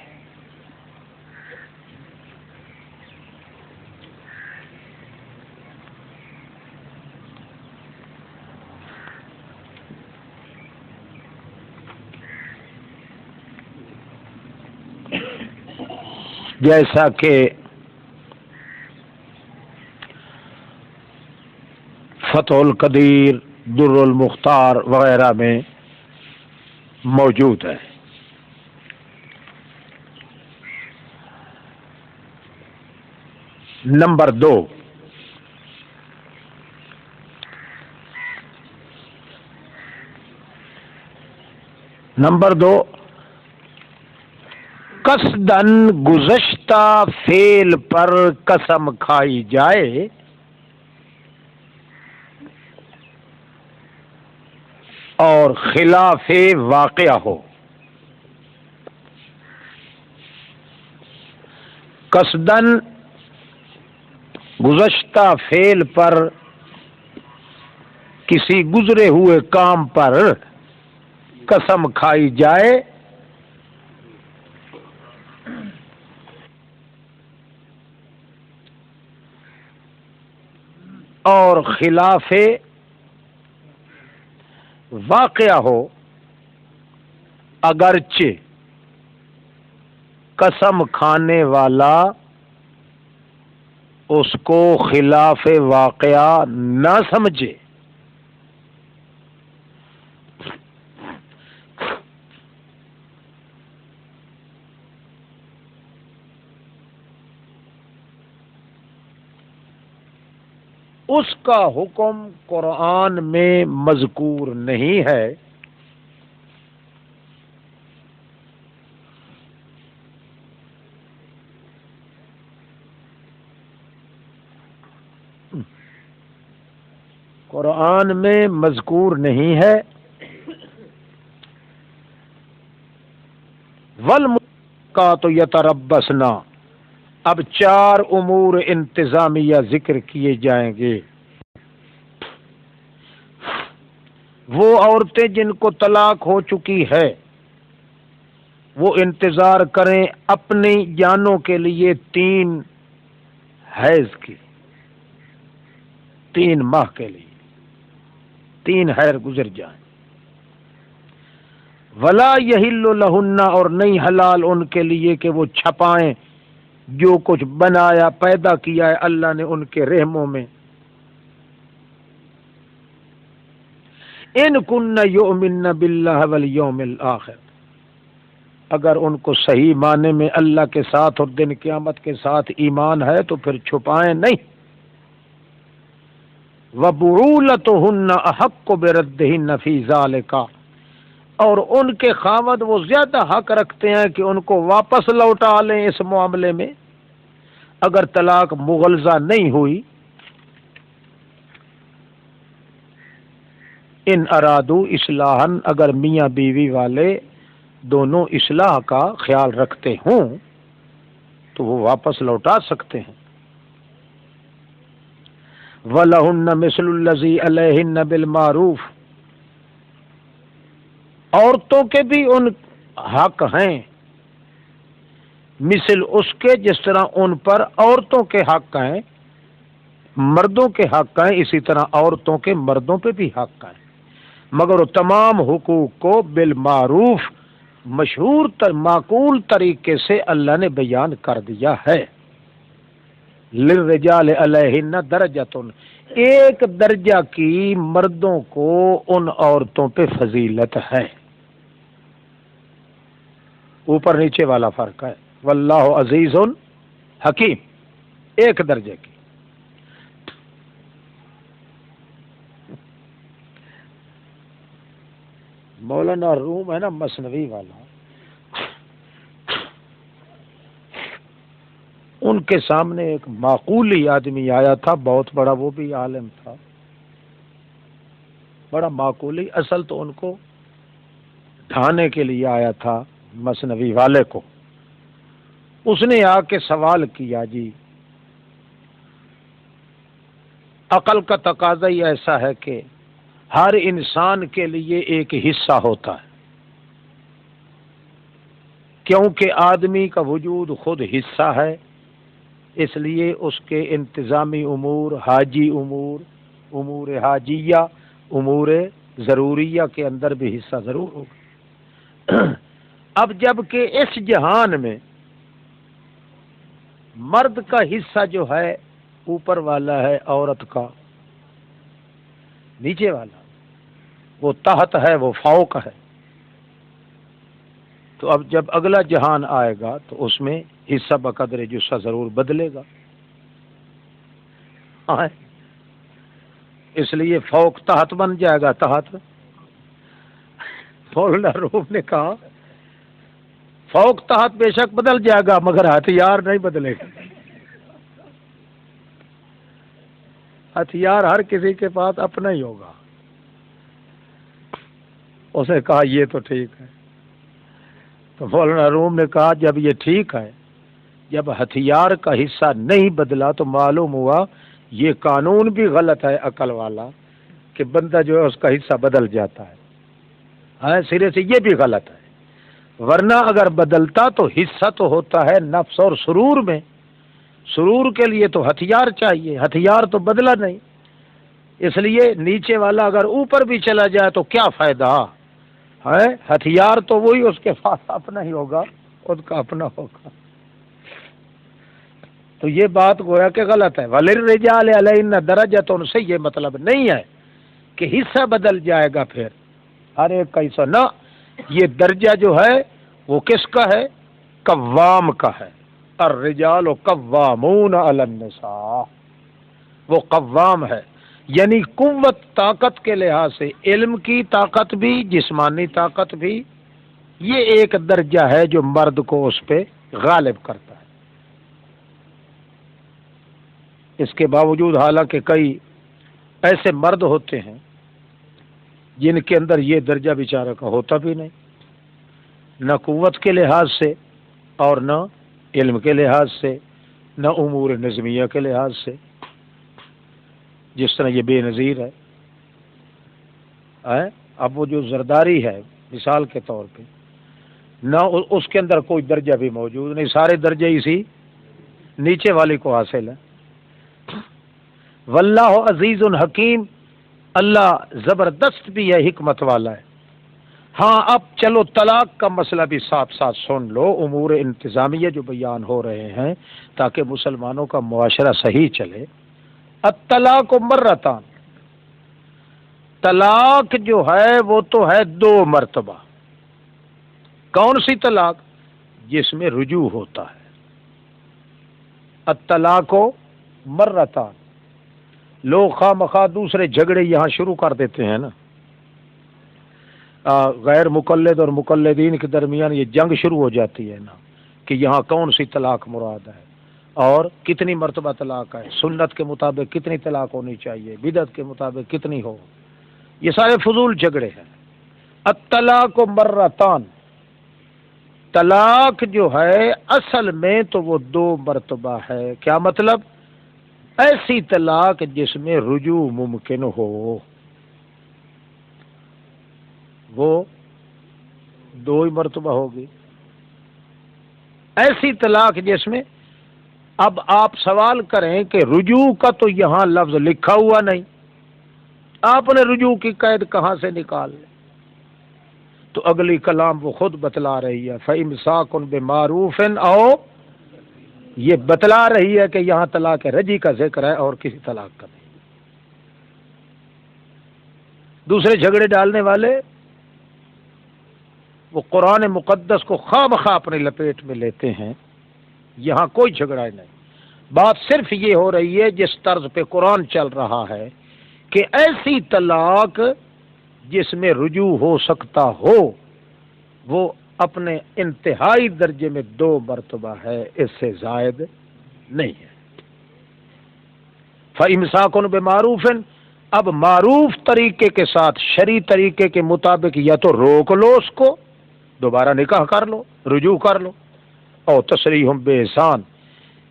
جیسا کہ فتح القدیر، در المختار وغیرہ میں موجود ہے۔ نمبر 2، قصداً گزشتہ فعل پر قسم کھائی جائے اور خلاف واقعہ ہو۔ قصداً گزشتہ فعل پر کسی گزرے ہوئے کام پر قسم کھائی جائے اور خلاف واقعہ ہو، اگرچہ قسم کھانے والا اس کو خلاف واقعہ نہ سمجھے۔ اس کا حکم قرآن میں مذکور نہیں ہے، قرآن میں مذکور نہیں ہے۔ والمطلقات یتربصن، اب 4 امور انتظامیہ ذکر کیے جائیں گے۔ وہ عورتیں جن کو طلاق ہو چکی ہے وہ انتظار کریں اپنی جانوں کے لیے 3 حیض کی، 3 ماہ کے لیے 3 حیض گزر جائیں۔ ولا یحل لہن، اور نہیں حلال ان کے لیے کہ وہ چھپائیں جو کچھ بنایا پیدا کیا ہے اللہ نے ان کے رحموں میں، ان کن یؤمن باللہ والیوم الآخر، اگر ان کو صحیح معنی میں اللہ کے ساتھ اور دن قیامت کے ساتھ ایمان ہے تو پھر چھپائیں نہیں۔ وَبُعُولَتُهُنَّ أَحَقُّ بِرَدِّهِنَّ فِي ذَلِكَ، اور ان کے خاوند وہ زیادہ حق رکھتے ہیں کہ ان کو واپس لوٹا لیں اس معاملے میں، اگر طلاق مغلظہ نہیں ہوئی۔ ان ارادو اصلاحا، اگر میاں بیوی والے دونوں اصلاح کا خیال رکھتے ہوں تو وہ واپس لوٹا سکتے ہیں۔ وَلَهُنَّ مِثْلُ الَّذِي عَلَيْهِنَّ بِالْمَعْرُوفِ، عورتوں کے بھی ان حق ہیں مثل اس کے جس طرح ان پر عورتوں کے حق ہیں، مردوں کے حق ہیں، اسی طرح عورتوں کے مردوں پہ بھی حق ہیں، مگر وہ تمام حقوق کو بالمعروف مشہور معقول طریقے سے اللہ نے بیان کر دیا ہے۔ للرجال علیہن درجۃ، ایک درجہ کی مردوں کو ان عورتوں پہ فضیلت ہے، اوپر نیچے والا فرق ہے۔ واللہ عزیز حکیم، ایک درجے کی۔ مولانا روم ہے نا مثنوی والا، ان کے سامنے ایک معقولی آدمی آیا تھا، بہت بڑا، وہ بھی عالم تھا، بڑا معقولی، اصل تو ان کو ڈھانے کے لیے آیا تھا مثنوی والے کو۔ اس نے آ کے سوال کیا، جی عقل کا تقاضا ہی ایسا ہے کہ ہر انسان کے لیے ایک حصہ ہوتا ہے، کیونکہ آدمی کا وجود خود حصہ ہے، اس لیے اس کے انتظامی امور، حاجی امور، امور حاجیہ، امور ضروریہ کے اندر بھی حصہ ضرور ہوگا۔ اب جب کہ اس جہان میں مرد کا حصہ جو ہے اوپر والا ہے، عورت کا نیچے والا، وہ تحت ہے، وہ فوق ہے، تو اب جب اگلا جہان آئے گا تو اس میں حصہ بقدر جسہ ضرور بدلے گا، اس لیے فوق تحت بن جائے گا، تحت۔ مولانا روم نے کہا فوق تحت بے شک بدل جائے گا مگر ہتھیار نہیں بدلے گا، ہتھیار ہر کسی کے پاس اپنا ہی ہوگا۔ اس نے کہا یہ تو ٹھیک ہے، تو مولانا روم نے کہا جب یہ ٹھیک ہے، جب ہتھیار کا حصہ نہیں بدلا تو معلوم ہوا یہ قانون بھی غلط ہے عقل والا کہ بندہ جو ہے اس کا حصہ بدل جاتا ہے، سرے سے یہ بھی غلط ہے، ورنہ اگر بدلتا تو حصہ تو ہوتا ہے نفس اور سرور میں، سرور کے لیے تو ہتھیار چاہیے، ہتھیار تو بدلا نہیں، اس لیے نیچے والا اگر اوپر بھی چلا جائے تو کیا فائدہ ہے، ہتھیار تو وہی اس کے پاس اپنا ہی ہوگا، اس کا اپنا ہوگا۔ تو یہ بات گویا کہ غلط ہے۔ وَلِلرِّجَالِ عَلَيْهِنَّ دَرَجَةٌ، ان سے یہ مطلب نہیں ہے کہ حصہ بدل جائے گا پھر ہر ایک کا حصہ، نہ، یہ درجہ جو ہے وہ کس کا ہے؟ قوام کا ہے۔ الرجال قوامون علی النساء، وہ قوام ہے، یعنی قوت طاقت کے لحاظ سے، علم کی طاقت بھی، جسمانی طاقت بھی، یہ ایک درجہ ہے جو مرد کو اس پہ غالب کرتا ہے۔ اس کے باوجود حالانکہ کئی ایسے مرد ہوتے ہیں جن کے اندر یہ درجہ بیچارہ کا ہوتا بھی نہیں، نہ قوت کے لحاظ سے اور نہ علم کے لحاظ سے، نہ امور نظمیہ کے لحاظ سے، جس طرح یہ بے نظیر ہے۔ اب وہ جو زرداری ہے مثال کے طور پہ، نہ اس کے اندر کوئی درجہ بھی موجود نہیں، سارے درجے اسی نیچے والے کو حاصل ہے۔ واللہ عزیز حکیم، اللہ زبردست بھی ہے، حکمت والا ہے۔ ہاں اب چلو طلاق کا مسئلہ بھی ساتھ ساتھ سن لو، امور انتظامیہ جو بیان ہو رہے ہیں تاکہ مسلمانوں کا معاشرہ صحیح چلے۔ الطلاق مرتان، طلاق جو ہے وہ تو ہے 2 مرتبہ. کون سی طلاق؟ جس میں رجوع ہوتا ہے. الطلاق مرتان. لوگ خواہ مخواہ دوسرے جھگڑے یہاں شروع کر دیتے ہیں نا. غیر مقلد اور مقلدین کے درمیان یہ جنگ شروع ہو جاتی ہے نا کہ یہاں کون سی طلاق مراد ہے اور کتنی مرتبہ طلاق ہے، سنت کے مطابق کتنی طلاق ہونی چاہیے، بدعت کے مطابق کتنی ہو. یہ سارے فضول جھگڑے ہیں. الطلاق مرتان. طلاق جو ہے اصل میں تو وہ 2 مرتبہ ہے. کیا مطلب؟ ایسی طلاق جس میں رجوع ممکن ہو، وہ 2 ہی مرتبہ ہوگی. ایسی طلاق جس میں، اب آپ سوال کریں کہ رجوع کا تو یہاں لفظ لکھا ہوا نہیں، آپ نے رجوع کی قید کہاں سے نکال لی؟ تو اگلی کلام وہ خود بتلا رہی ہے فَإِمْسَاكٌ بِمَعْرُوفٍ، او یہ بتلا رہی ہے کہ یہاں طلاق رجعی کا ذکر ہے اور کسی طلاق کا نہیں. دوسرے جھگڑے ڈالنے والے وہ قرآن مقدس کو خواہ مخواہ اپنے لپیٹ میں لیتے ہیں. یہاں کوئی جھگڑا نہیں. بات صرف یہ ہو رہی ہے جس طرز پہ قرآن چل رہا ہے کہ ایسی طلاق جس میں رجوع ہو سکتا ہو وہ اپنے انتہائی درجے میں 2 مرتبہ ہے، اس سے زائد نہیں ہے. فَإِمْسَاكٌ بِمَعْرُوفٍ. اب معروف طریقے کے ساتھ، شرعی طریقے کے مطابق یا تو روک لو اس کو، دوبارہ نکاح کر لو، رجوع کر لو، اور تسریح بِإِحسان،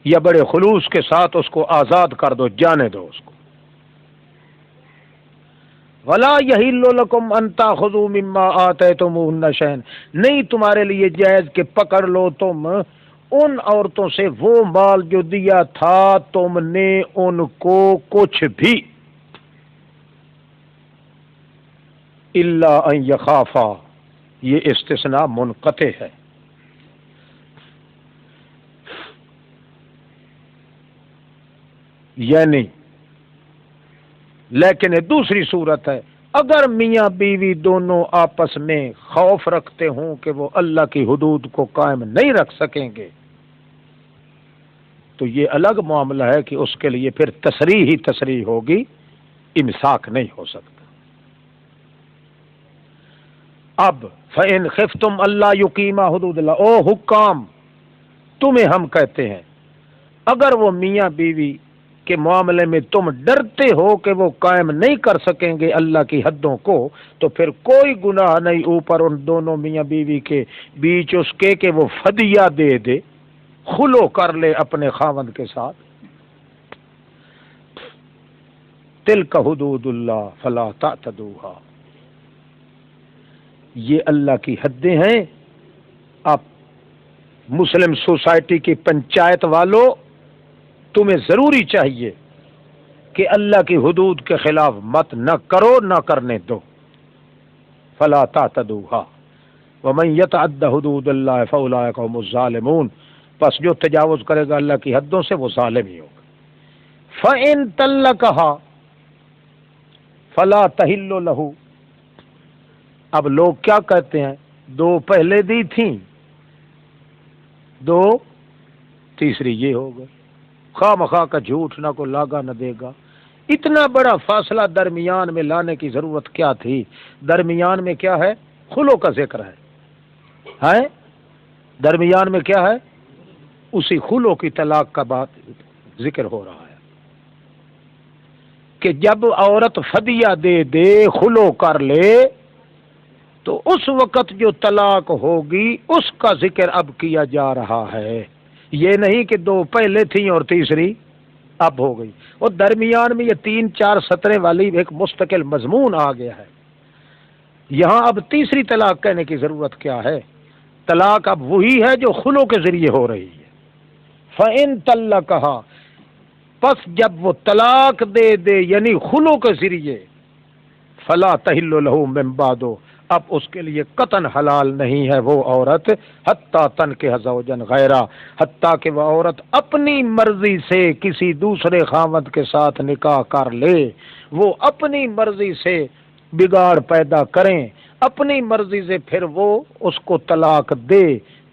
یا بڑے خلوص کے ساتھ اس کو آزاد کر دو، جانے دو اس کو. وَلَا يَحِلُّ لَكُمْ أَن تَأْخُذُوا مِمَّا آتَيْتُمُوهُنَّ شَيْئًا. نہیں تمہارے لیے جائز کہ پکڑ لو تم ان عورتوں سے وہ مال جو دیا تھا تم نے ان کو کچھ بھی، الا ان یخافا، یہ استثناء منقطع ہے. یعنی لیکن دوسری صورت ہے اگر میاں بیوی دونوں آپس میں خوف رکھتے ہوں کہ وہ اللہ کی حدود کو قائم نہیں رکھ سکیں گے تو یہ الگ معاملہ ہے کہ اس کے لیے پھر تصریح ہی تصریح ہوگی، امساک نہیں ہو سکتا. اب فَإِنْ خِفْتُمْ أَلَّا يُقِيمَا حُدُودَ اللَّهِ، او حکام تمہیں ہم کہتے ہیں اگر وہ میاں بیوی کے معاملے میں تم ڈرتے ہو کہ وہ قائم نہیں کر سکیں گے اللہ کی حدوں کو، تو پھر کوئی گناہ نہیں اوپر ان دونوں میاں بیوی کے بیچ اس کے کہ وہ فدیہ دے دے، خلو کر لے اپنے خاوند کے ساتھ. تلک حدود اللہ فلا تعتدوها، یہ اللہ کی حدیں ہیں. آپ مسلم سوسائٹی کی پنچایت والوں تمہیں ضروری چاہیے کہ اللہ کی حدود کے خلاف مت نہ کرو، نہ کرنے دو. فلا تعتدوها ومن يتعد حدود اللہ فاولئک هم الظالمون، پس جو تجاوز کرے گا اللہ کی حدوں سے وہ ظالم ہی ہوگا. فإن طلقها فلا تحل له. اب لوگ کیا کہتے ہیں 2 پہلے دی تھیں، 2 تیسری یہ ہو گئی، خواہ مخواہ کا جھوٹ نہ کو لاگا نہ دے گا. اتنا بڑا فاصلہ درمیان میں لانے کی ضرورت کیا تھی؟ درمیان میں کیا ہے؟ خلو کا ذکر ہے. درمیان میں کیا ہے؟ اسی خلو کی طلاق کا بات ذکر ہو رہا ہے کہ جب عورت فدیہ دے دے، خلو کر لے، تو اس وقت جو طلاق ہوگی اس کا ذکر اب کیا جا رہا ہے. یہ نہیں کہ 2 پہلے تھیں اور تیسری اب ہو گئی. اور درمیان میں یہ 3-4 سطریں والی ایک مستقل مضمون آ گیا ہے. یہاں اب تیسری طلاق کہنے کی ضرورت کیا ہے؟ طلاق اب وہی ہے جو خلو کے ذریعے ہو رہی ہے. فَإِن طَلَّقَهَا، پس جب وہ طلاق دے دے یعنی خلو کے ذریعے، فَلَا تَحِلُّ لَهُ مِن بَعْدُ، اب اس کے لیے قطعاً حلال نہیں ہے وہ عورت، حتیٰ تنکح زوجا غیرہ، حتیٰ کہ وہ عورت اپنی مرضی سے کسی دوسرے خاوند کے ساتھ نکاح کر لے. وہ اپنی مرضی سے بگاڑ پیدا کریں اپنی مرضی سے، پھر وہ اس کو طلاق دے،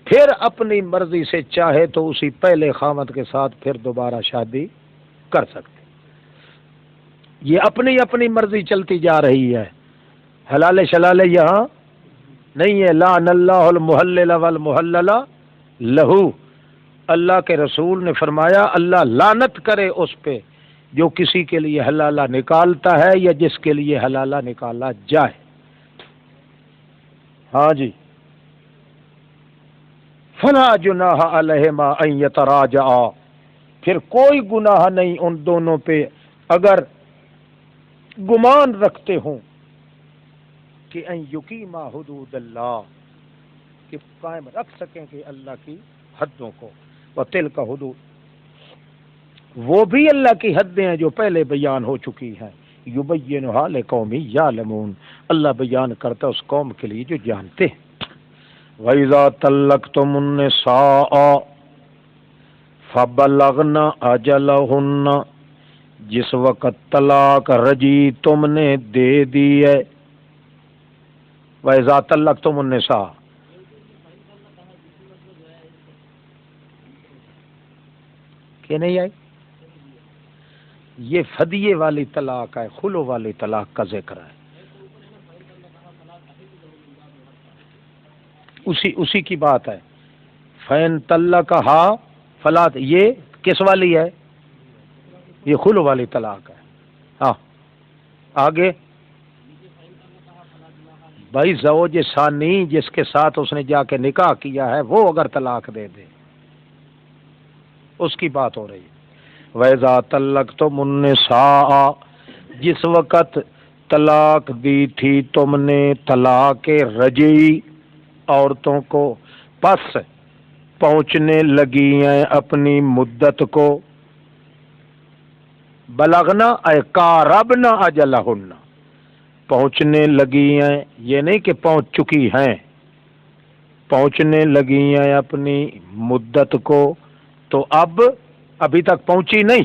پھر اپنی مرضی سے چاہے تو اسی پہلے خاوند کے ساتھ پھر دوبارہ شادی کر سکتے۔ یہ اپنی اپنی مرضی چلتی جا رہی ہے، حلال شلال یہاں نہیں ہے۔ لعن اللہ المحلل والمحلل لہو، اللہ کے رسول نے فرمایا اللہ لعنت کرے اس پہ جو کسی کے لیے حلالہ نکالتا ہے یا جس کے لیے حلالہ نکالا جائے۔ ہاں جی، فلا جناح علیہما ان یتراجعا، پھر کوئی گناہ نہیں ان دونوں پہ اگر گمان رکھتے ہوں کہ ان یقیما حدود اللہ، کہ قائم رکھ سکیں کہ اللہ کی حدوں کو، وتلک حدود، وہ بھی اللہ کی حدیں ہیں جو پہلے بیان ہو چکی ہیں، یبینھا لقوم یعلمون، اللہ بیان کرتا اس قوم کے لیے جو جانتے ہیں۔ وَإِذَا طَلَّقْتُمُ النِّسَاءَ فَبَلَّغْنَ أَجَلَهُنَّ، جس وقت طلاق رجی تم نے دے دی ہے۔ وَإِذَا طَلَّقْتُمُ النِّسَاءَ، کہ نہیں آئی؟ یہ فدیے والی طلاق ہے، خلو والی طلاق کا ذکر ہے، اسی کی بات ہے۔ فَإِن طَلَّقَهَا فَلَا، یہ کس والی ہے؟ یہ خلو والی طلاق ہے۔ ہاں آگے بھائی زوج ثانی جس کے ساتھ اس نے جا کے نکاح کیا ہے وہ اگر طلاق دے دے اس کی بات ہو رہی ہے۔ وَإِذَا طَلَّقْتُمُ النِّسَاءَ، جس وقت طلاق دی تھی تم نے طلاق رجعی عورتوں کو، پس پہنچنے لگی ہیں اپنی مدت کو، بلغنا اے قاربنا اجلہن، پہنچنے لگی ہیں، یہ نہیں کہ پہنچ چکی ہیں، پہنچنے لگی ہیں اپنی مدت کو، تو ابھی تک پہنچی نہیں،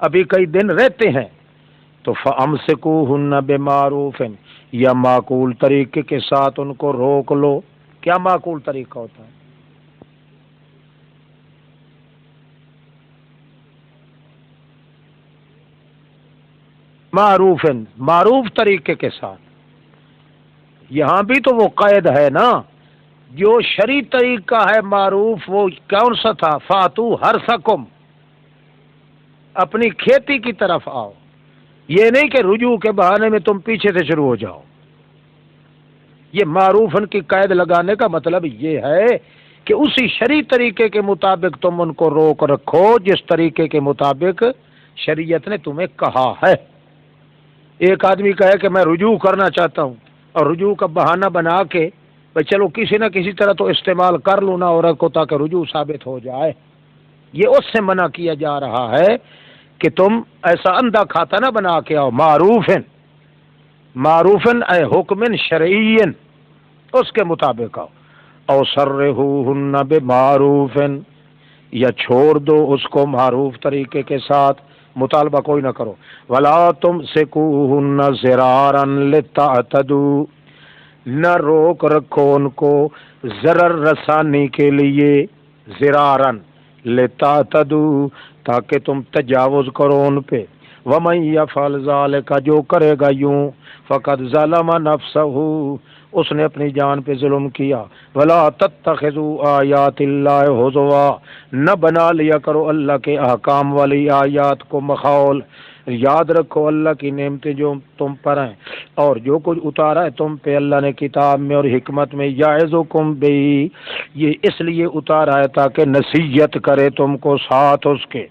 ابھی کئی دن رہتے ہیں، تو فَأَمْسِكُوهُنَّ بِمَعْرُوفٍ، یا معقول طریقے کے ساتھ ان کو روک لو۔ کیا معقول طریقہ ہوتا ہے؟ معروف طریقے کے ساتھ، یہاں بھی تو وہ قید ہے نا، جو شرعی طریقہ ہے معروف وہ کون سا تھا؟ فاتو حرثکم، اپنی کھیتی کی طرف آؤ، یہ نہیں کہ رجوع کے بہانے میں تم پیچھے سے شروع ہو جاؤ۔ یہ معروفن کی قید لگانے کا مطلب یہ ہے کہ اسی شرعی طریقے کے مطابق تم ان کو روک رکھو جس طریقے کے مطابق شریعت نے تمہیں کہا ہے۔ ایک آدمی کہے کہ میں رجوع کرنا چاہتا ہوں اور رجوع کا بہانہ بنا کے بھئی چلو کسی نہ کسی طرح تو استعمال کر لوں نا عورت کو تاکہ رجوع ثابت ہو جائے، یہ اس سے منع کیا جا رہا ہے کہ تم ایسا اندھا کھاتا نہ بنا کے آؤ۔ معروفن اے حکم شرعی، اس کے مطابق آؤ۔ او سرہوہن بمعروف، یا چھوڑ دو اس کو معروف طریقے کے ساتھ، مطالبہ کوئی نہ کرو۔ ولا تمسکوہن ضرارا لتعتدوا، نہ روک رکھو ان کو ضرر رسانی کے لیے، ضرارن لتعتدوا، تاکہ تم تجاوز کرو ان پہ۔ ومن یفعل ذلک، جو کرے گا یوں، فقد ظلم نفسہ، اس نے اپنی جان پہ ظلم کیا۔ ولا تتخذوا آیات اللہ ہزوا، نہ بنا لیا کرو اللہ کے احکام والی آیات کو مخول، یاد رکھو اللہ کی نعمتیں جو تم پر ہیں اور جو کچھ اتارا ہے تم پہ اللہ نے کتاب میں اور حکمت میں، یعظکم بہ، یہ اس لیے اتارا ہے تاکہ نصیحت کرے تم کو ساتھ اس کے۔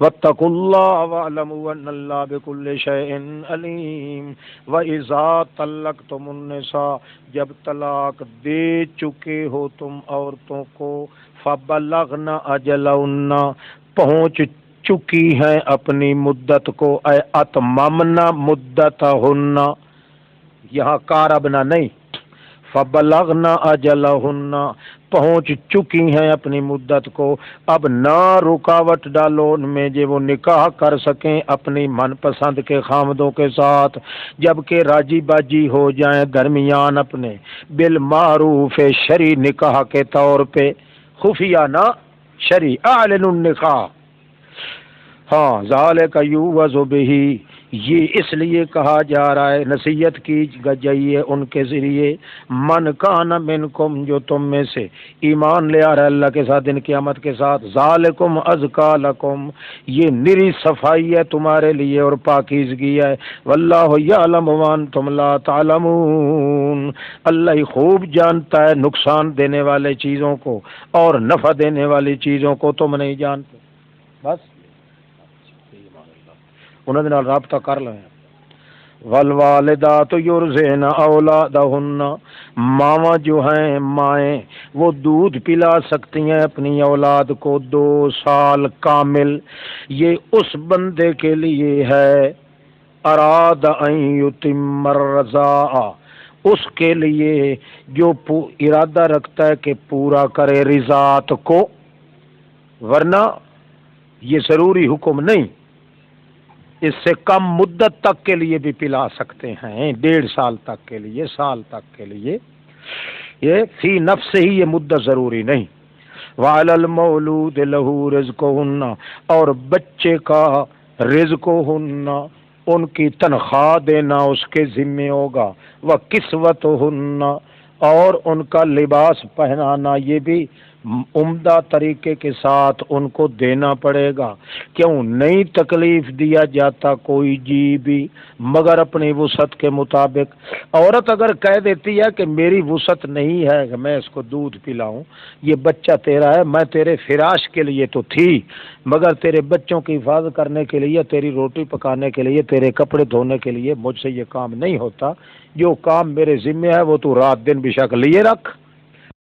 واتقوا اللہ واعلموا ان اللہ بكل شیء علیم۔ واذا طلقتم النساء، جب طلاق دے چکے ہو تم عورتوں کو، فبلغن اجلہن، پہنچ چکی ہیں اپنی مدت کو، اے اتممنا مدتہن، یہاں قاربنا نہیں، فبلغن اجلہن، پہنچ چکی ہیں اپنی مدت کو، اب نہ رکاوٹ ڈالو ان میں جو وہ نکاح کر سکیں اپنی من پسند کے خامدوں کے ساتھ، جبکہ راجی باجی ہو جائیں درمیان اپنے، بالمعروف شرعی نکاح کے طور پہ، خفیہ نہ شرعی، اعلن النکاح۔ ہاں ذالک یوعظ بہ، یہ اس لیے کہا جا رہا ہے، نصیحت کی گئی ہے ان کے ذریعے، من کان منکم، جو تم میں سے ایمان لے آ رہا ہے اللہ کے ساتھ دن قیامت کے ساتھ، ذالکم ازکا لکم، یہ نری صفائی ہے تمہارے لیے اور پاکیزگی ہے، واللہ یعلم وانتم لا تعلمون، اللہ ہی خوب جانتا ہے نقصان دینے والے چیزوں کو اور نفع دینے والی چیزوں کو تم نہیں جانتے۔ بس انہوں نے رابطہ کر لیں۔ والوالدات یرضعن اولادہن، ماواں جو ہیں مائیں وہ دودھ پلا سکتی ہیں اپنی اولاد کو 2 سال کامل، یہ اس بندے کے لیے ہے اراد ان یتم الرضاعہ، اس کے لیے جو ارادہ رکھتا ہے کہ پورا کرے رضاعت کو، ورنہ یہ ضروری حکم نہیں، اس سے کم مدت تک کے لیے بھی پلا سکتے ہیں، 1.5 سال تک کے لیے، سال تک کے لیے، یہ فی نفس ہی یہ مدت ضروری نہیں۔ وعلی المولود لہ رزقہن، اور بچے کا رزقہن، ان کی تنخواہ دینا اس کے ذمہ ہوگا، وکسوتہن، اور ان کا لباس پہنانا یہ بھی عمدہ طریقے کے ساتھ ان کو دینا پڑے گا، کیوں نہیں تکلیف دیا جاتا کوئی جی بھی مگر اپنی وسعت کے مطابق۔ عورت اگر کہہ دیتی ہے کہ میری وسعت نہیں ہے کہ میں اس کو دودھ پلاؤں، یہ بچہ تیرا ہے، میں تیرے فراش کے لیے تو تھی مگر تیرے بچوں کی حفاظت کرنے کے لیے، تیری روٹی پکانے کے لیے، تیرے کپڑے دھونے کے لیے مجھ سے یہ کام نہیں ہوتا، جو کام میرے ذمہ ہے وہ تو رات دن بے شک لیے رکھ۔